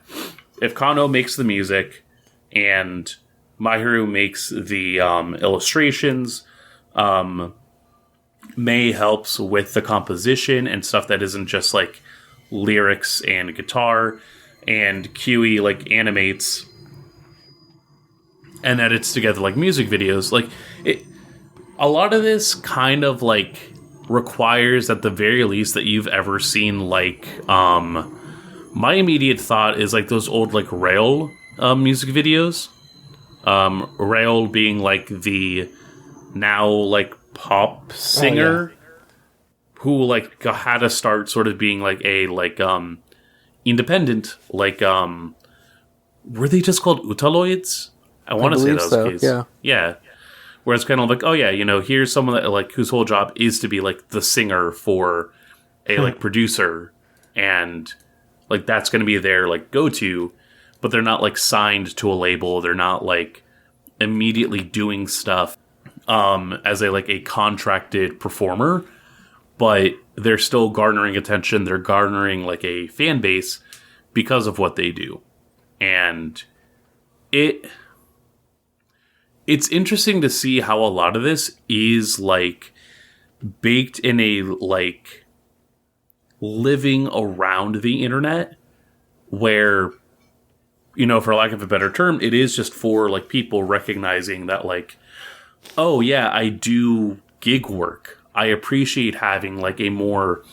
if Kano makes the music and Mahiru makes the illustrations, May helps with the composition and stuff that isn't just, like, lyrics and guitar, and QE, like, animates and edits together, like, music videos. Like, a lot of this kind of, like, requires at the very least that you've ever seen, like, my immediate thought is like those old like Rail music videos. Rail being like the now like pop singer who like had to start sort of being like a like independent, like were they just called Utaloids? I want to say that was the case. Yeah. Where it's kind of like, oh yeah, you know, here's someone that like whose whole job is to be like the singer for a like producer, and like that's going to be their like go-to, but they're not like signed to a label. They're not like immediately doing stuff as a like a contracted performer, but they're still garnering attention. They're garnering like a fan base because of what they do. And it's interesting to see how a lot of this is like baked in a like living around the internet where, you know, for lack of a better term, it is just for like people recognizing that like, oh yeah, I do gig work. I appreciate having like a more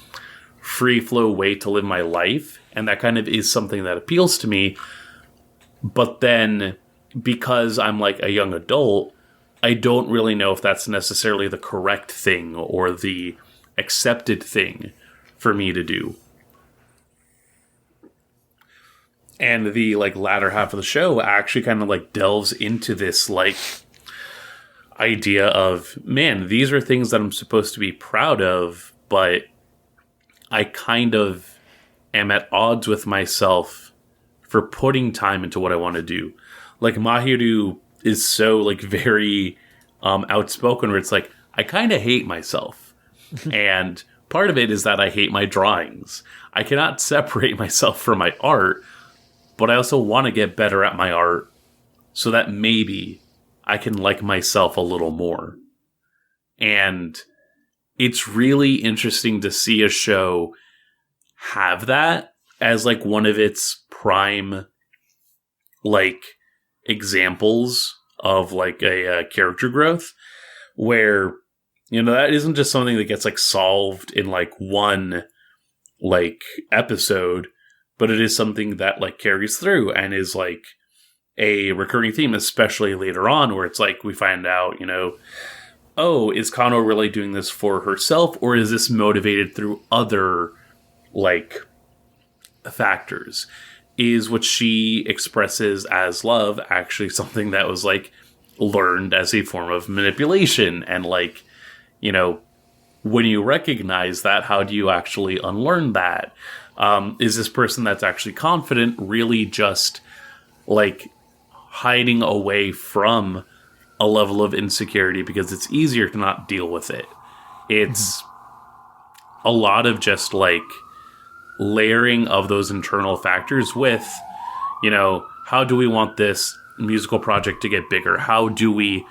free flow way to live my life. And that kind of is something that appeals to me. But then because I'm like a young adult, I don't really know if that's necessarily the correct thing or the accepted thing for me to do. And the like latter half of the show actually kind of like delves into this like idea of, man, these are things that I'm supposed to be proud of, but I kind of am at odds with myself for putting time into what I want to do. Like Mahiru is so like very outspoken where it's like, I kind of hate myself. And part of it is that I hate my drawings. I cannot separate myself from my art, but I also want to get better at my art so that maybe I can like myself a little more. And it's really interesting to see a show have that as like one of its prime like examples of like a character growth where, you know, that isn't just something that gets like solved in like one like episode, but it is something that like carries through and is like a recurring theme, especially later on where it's like we find out, you know, oh, is Kano really doing this for herself or is this motivated through other like factors? Is what she expresses as love actually something that was like learned as a form of manipulation? And like, you know, when you recognize that, how do you actually unlearn that? Is this person that's actually confident really just like hiding away from a level of insecurity because it's easier to not deal with it? It's a lot of just like layering of those internal factors with, you know, how do we want this musical project to get bigger? How do we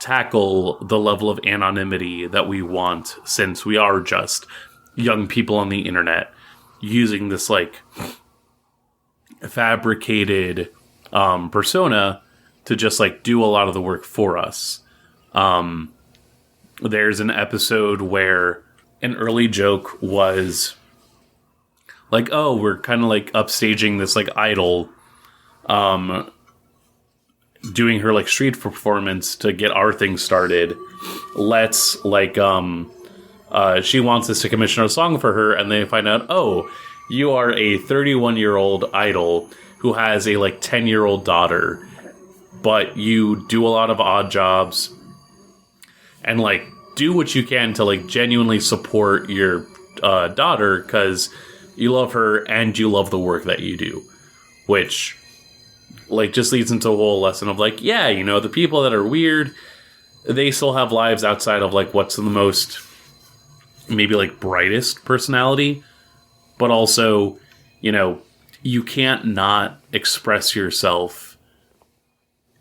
tackle the level of anonymity that we want, since we are just young people on the internet using this like fabricated persona to just like do a lot of the work for us. There's an episode where an early joke was like, oh, we're kind of like upstaging this like idol doing her like street performance to get our thing started. Let's like she wants us to commission a song for her, and they find out, oh, you are a 31-year-old idol who has a like 10-year-old daughter, but you do a lot of odd jobs and like do what you can to like genuinely support your daughter because you love her and you love the work that you do, which like just leads into a whole lesson of like, yeah, you know, the people that are weird, they still have lives outside of like what's the most maybe like brightest personality, but also, you know, you can't not express yourself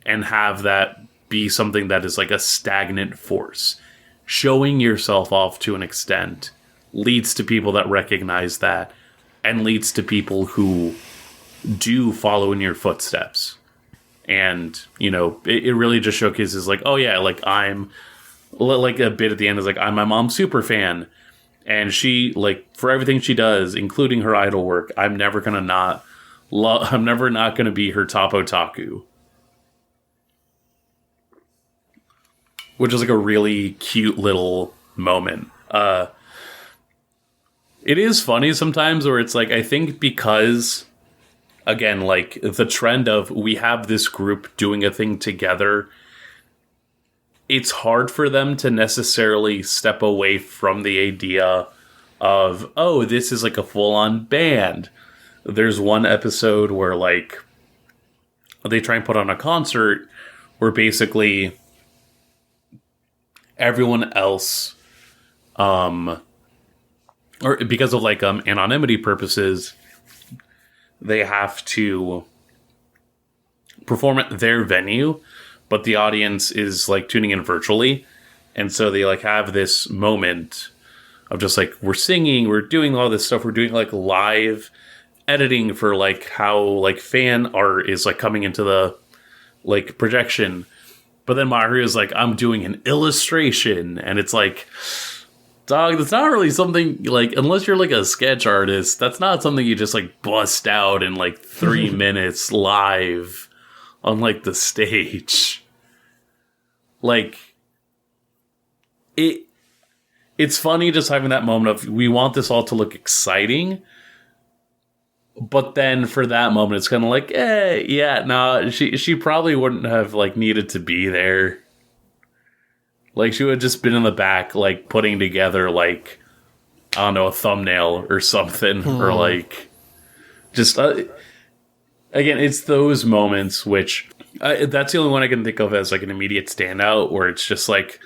and have that be something that is like a stagnant force. Showing yourself off to an extent leads to people that recognize that and leads to people who do follow in your footsteps. And, you know, it really just showcases like, oh yeah, like I'm like a bit at the end is like, I'm my mom's super fan. And she, like, for everything she does, including her idol work, I'm never not gonna be her top otaku. Which is like a really cute little moment. It is funny sometimes where it's like, I think because, again, like the trend of we have this group doing a thing together, it's hard for them to necessarily step away from the idea of, oh, this is like a full-on band. There's one episode where like they try and put on a concert where basically everyone else, or because of like anonymity purposes, they have to perform at their venue, but the audience is like tuning in virtually, and so they like have this moment of just like, we're singing, we're doing all this stuff, we're doing like live editing for like how like fan art is like coming into the like projection. But then Mario is like, I'm doing an illustration, and it's like, dog, that's not really something, like, unless you're like a sketch artist, that's not something you just like bust out in like 3 minutes live on like the stage. Like, it's funny just having that moment of, we want this all to look exciting, but then for that moment it's kind of like, yeah, no, she probably wouldn't have like needed to be there. Like, she would have just been in the back, like, putting together, like, I don't know, a thumbnail or something. Or, like, just, again, it's those moments which, that's the only one I can think of as, like, an immediate standout, where it's just, like,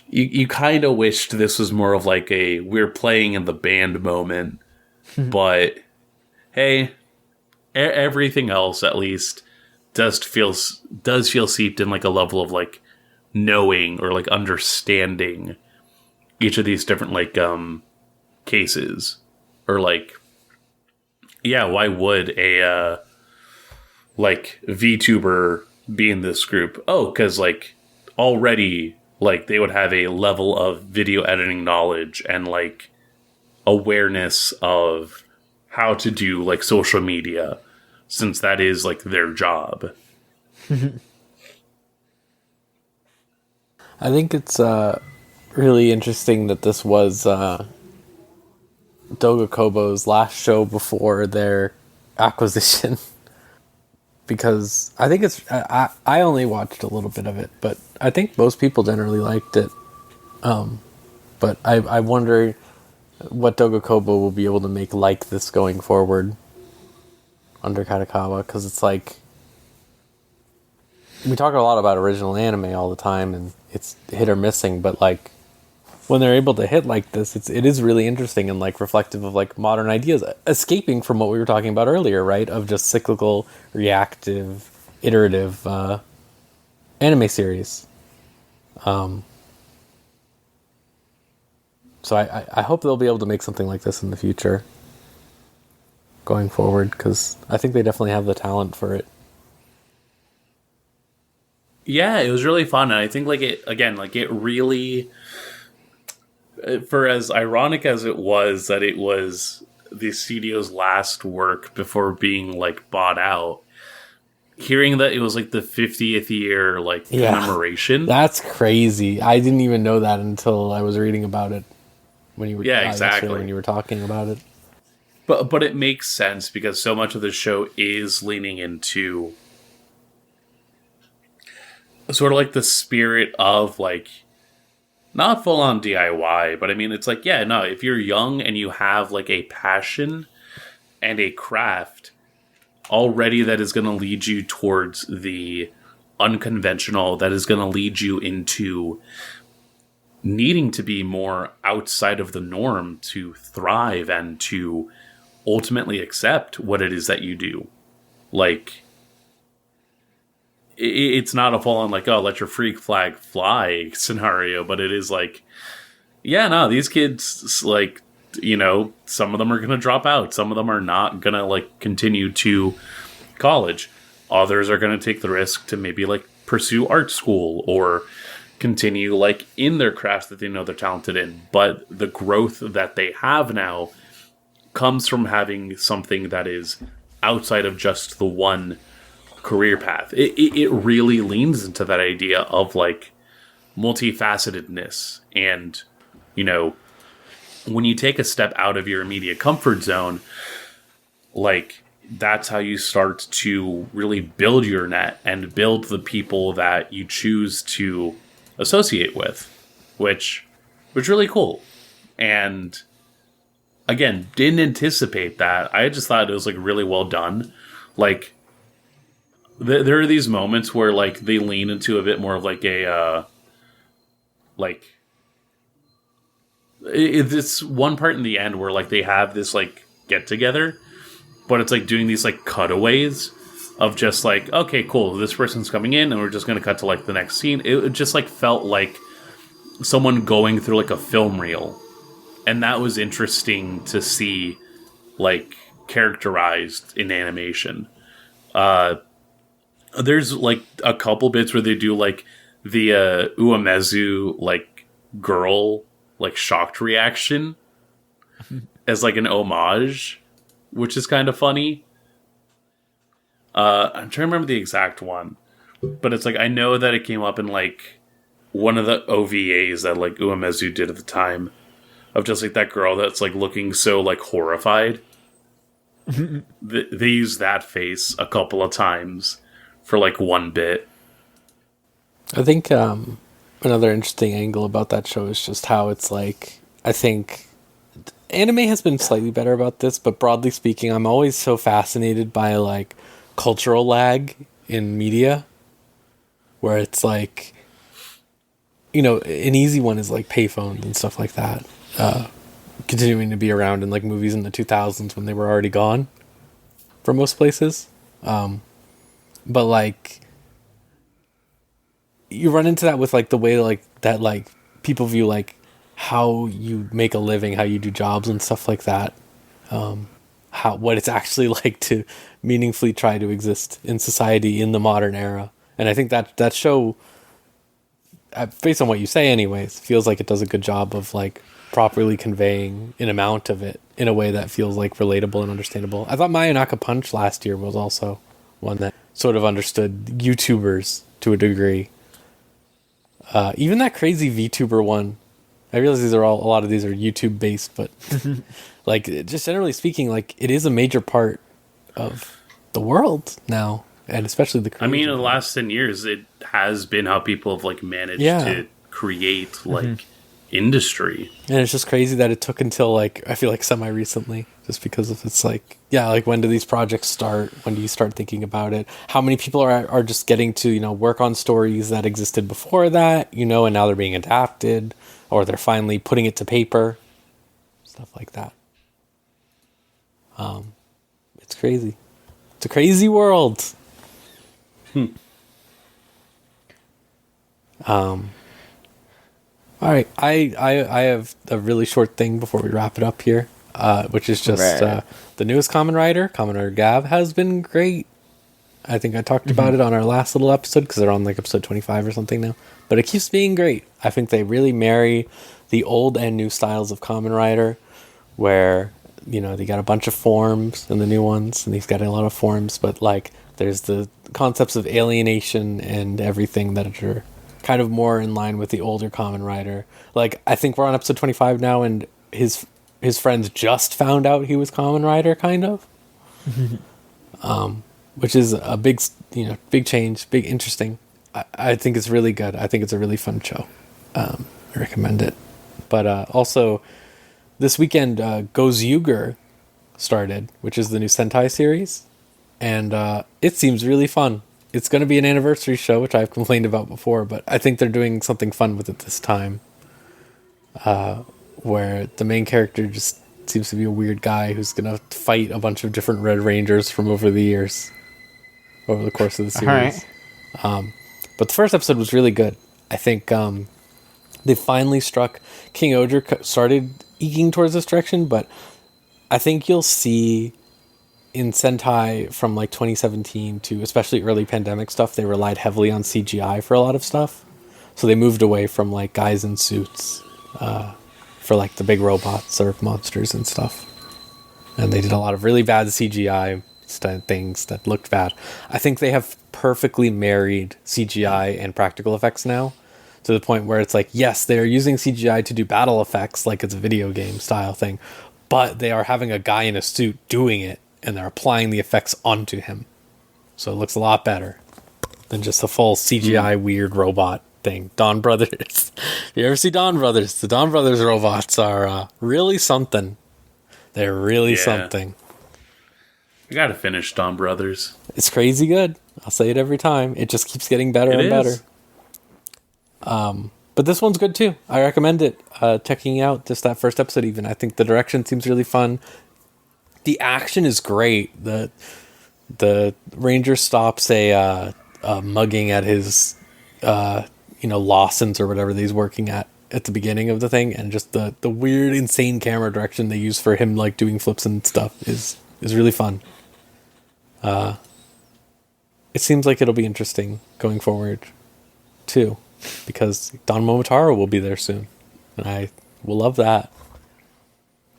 you kind of wished this was more of, like, a we're playing in the band moment. But, hey, everything else, at least, does feel seeped in, like, a level of, like, knowing or like understanding each of these different like cases, or like, yeah, why would a like VTuber be in this group? Oh, because like already like they would have a level of video editing knowledge and like awareness of how to do like social media, since that is like their job. I think it's really interesting that this was Dogakobo's last show before their acquisition. Because I think it's... I only watched a little bit of it, but I think most people generally liked it. But I wonder what Dogakobo will be able to make like this going forward under Katakawa, because it's like... We talk a lot about original anime all the time, and it's hit or missing, but like when they're able to hit like this, it is really interesting and like reflective of like modern ideas, escaping from what we were talking about earlier, right? Of just cyclical, reactive, iterative anime series. So I hope they'll be able to make something like this in the future going forward, because I think they definitely have the talent for it. Yeah, it was really fun, and I think, like, it, again, like, it really, for as ironic as it was that it was the studio's last work before being, like, bought out, hearing that it was, like, the 50th year, like, commemoration. That's crazy. I didn't even know that until I was reading about it when you were, exactly, when you were talking about it. But it makes sense, because so much of the show is leaning into sort of like the spirit of like, not full on DIY, but I mean, it's like, yeah, no, if you're young and you have like a passion and a craft already that is going to lead you towards the unconventional, that is going to lead you into needing to be more outside of the norm to thrive and to ultimately accept what it is that you do. Like, it's not a full-on, like, oh, let your freak flag fly scenario, but it is like, yeah, no, these kids, like, you know, some of them are going to drop out. Some of them are not going to, like, continue to college. Others are going to take the risk to maybe, like, pursue art school or continue like in their crafts that they know they're talented in, but the growth that they have now comes from having something that is outside of just the one career path. It really leans into that idea of like multifacetedness, and when you take a step out of your immediate comfort zone, like that's how you start to really build your net and build the people that you choose to associate with, which was really cool. And again, didn't anticipate that. I just thought it was like really well done. Like there are these moments where like they lean into a bit more of like a it's one part in the end where like they have this like get together, but it's like doing these like cutaways of just like, okay, cool, this person's coming in and we're just going to cut to like the next scene. It just like felt like someone going through like a film reel. And that was interesting to see like characterized in animation. There's like a couple bits where they do like the Uemezu like girl like shocked reaction as like an homage, which is kind of funny. I'm trying to remember the exact one, but it's like I know that it came up in like one of the OVAs that like Uemezu did at the time, of just like that girl that's like looking so like horrified. They use that face a couple of times for like one bit. I think another interesting angle about that show is just how it's like, I think anime has been slightly better about this, but broadly speaking, I'm always so fascinated by like cultural lag in media, where it's like, an easy one is like payphones and stuff like that, continuing to be around in like movies in the 2000s when they were already gone for most places. But like you run into that with like the way like that like people view like how you make a living, how you do jobs and stuff like that. What it's actually like to meaningfully try to exist in society in the modern era. And I think that show, based on what you say anyways, feels like it does a good job of like properly conveying an amount of it in a way that feels like relatable and understandable. I thought Mayonaka Punch last year was also one that sort of understood YouTubers to a degree. Even that crazy VTuber one, I realize a lot of these are YouTube based, but like just generally speaking, like it is a major part of the world now, and especially the creation. I mean, in the last 10 years, it has been how people have like managed to create like industry. And it's just crazy that it took until like, I feel like semi recently, just because of it's like, like when do these projects start? When do you start thinking about it? How many people are just getting to, work on stories that existed before that, and now they're being adapted, or they're finally putting it to paper, stuff like that. It's crazy. It's a crazy world. All right, I have a really short thing before we wrap it up here, which is just the newest Kamen Rider Gav, has been great. I think I talked about it on our last little episode, because they're on like episode 25 or something now. But it keeps being great. I think they really marry the old and new styles of Kamen Rider, where, they got a bunch of forms in the new ones, and he's got a lot of forms, but like there's the concepts of alienation and everything that are kind of more in line with the older Kamen Rider. Like, I think we're on episode 25 now, and his friends just found out he was Kamen Rider, kind of. Which is a big, big change, big interesting. I think it's really good. I think it's a really fun show. I recommend it. But also, this weekend, Goes Yuger started, which is the new Sentai series. And it seems really fun. It's going to be an anniversary show, which I've complained about before, but I think they're doing something fun with it this time. Where the main character just seems to be a weird guy who's going to fight a bunch of different Red Rangers from over the years, over the course of the series. Right. But the first episode was really good. I think they finally struck. King Oger started eking towards this direction, but I think you'll see in Sentai from like 2017 to especially early pandemic stuff, they relied heavily on CGI for a lot of stuff. So they moved away from like guys in suits for like the big robots or monsters and stuff. And they did a lot of really bad CGI things that looked bad. I think they have perfectly married CGI and practical effects now, to the point where it's like, yes, they are using CGI to do battle effects like it's a video game style thing, but they are having a guy in a suit doing it, and they're applying the effects onto him. So it looks a lot better than just a full CGI weird robot thing. Dawn Brothers. You ever see Dawn Brothers? The Dawn Brothers robots are really something. They're really something. I gotta finish Dawn Brothers. It's crazy good. I'll say it every time. It just keeps getting better and better. But this one's good too. I recommend it. Checking out just that first episode even. I think the direction seems really fun. The action is great. The ranger stops a mugging at his Lawson's or whatever that he's working at the beginning of the thing, and just the weird insane camera direction they use for him like doing flips and stuff is really fun. It seems like it'll be interesting going forward too, because Don Momotaro will be there soon, and I will love that.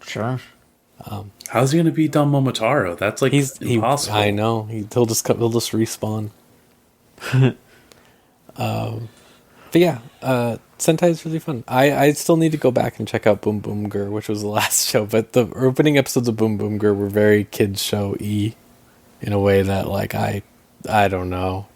Sure. How's he gonna be Don Momotaro? That's like impossible. I know. He'll just respawn. But yeah, Sentai is really fun. I still need to go back and check out Boom Boom Gur, which was the last show, but the opening episodes of Boom Boom Gur were very kids show-y in a way that, like, I don't know.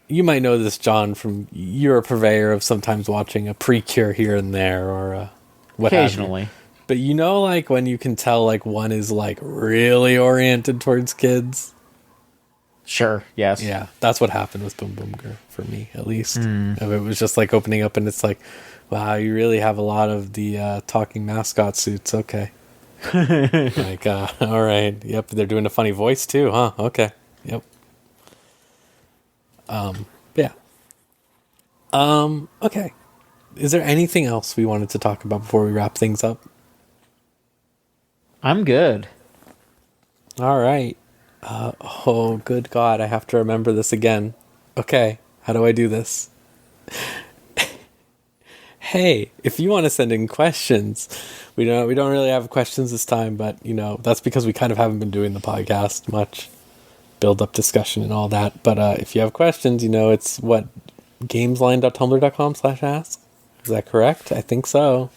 You might know this, John, from you're a purveyor of sometimes watching a Precure here and there, or what occasionally. Have you. But like when you can tell like one is like really oriented towards kids. Sure. Yes. Yeah, that's what happened with Boom Boom Gur for me, at least. It was just like opening up, and it's like, wow, you really have a lot of the talking mascot suits. Okay. Like, all right. Yep, they're doing a funny voice too, huh? Okay. Yep. Yeah. Okay. Is there anything else we wanted to talk about before we wrap things up? I'm good. All right. Oh, good God. I have to remember this again. Okay. How do I do this? Hey, if you want to send in questions, we don't really have questions this time, but that's because we kind of haven't been doing the podcast much, build up discussion and all that. But if you have questions, it's what, gamesline.tumblr.com/ask. Is that correct? I think so.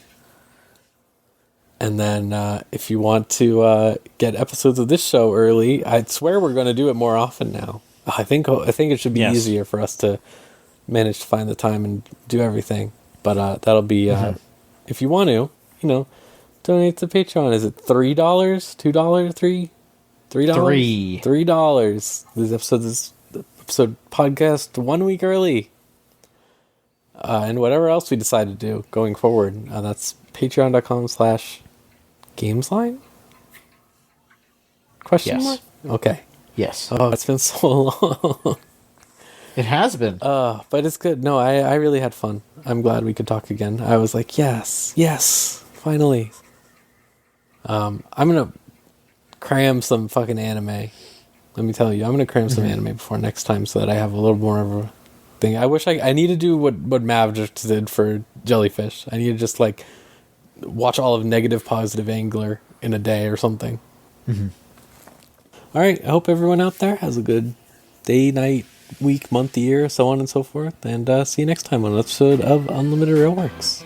And then if you want to get episodes of this show early, I'd swear we're going to do it more often now. I think it should be easier for us to manage to find the time and do everything. But that'll be if you want to, donate to Patreon. Is it $3, $2, $3? $3. $3. This episode podcast 1 week early. And whatever else we decide to do going forward, that's patreon.com/Gamesline? Question mark? Okay. Yes. Oh, it's been so long. It has been. But it's good. No, I really had fun. I'm glad we could talk again. I was like, yes, finally. I'm gonna cram some fucking anime. Let me tell you, I'm gonna cram some anime before next time so that I have a little more of a thing. I wish I need to do what Mav just did for Jellyfish. I need to just like watch all of Negative Positive Angler in a day or something. All right, I hope everyone out there has a good day, night, week, month, year, so on and so forth, and see you next time on an episode of Unlimited Real Works.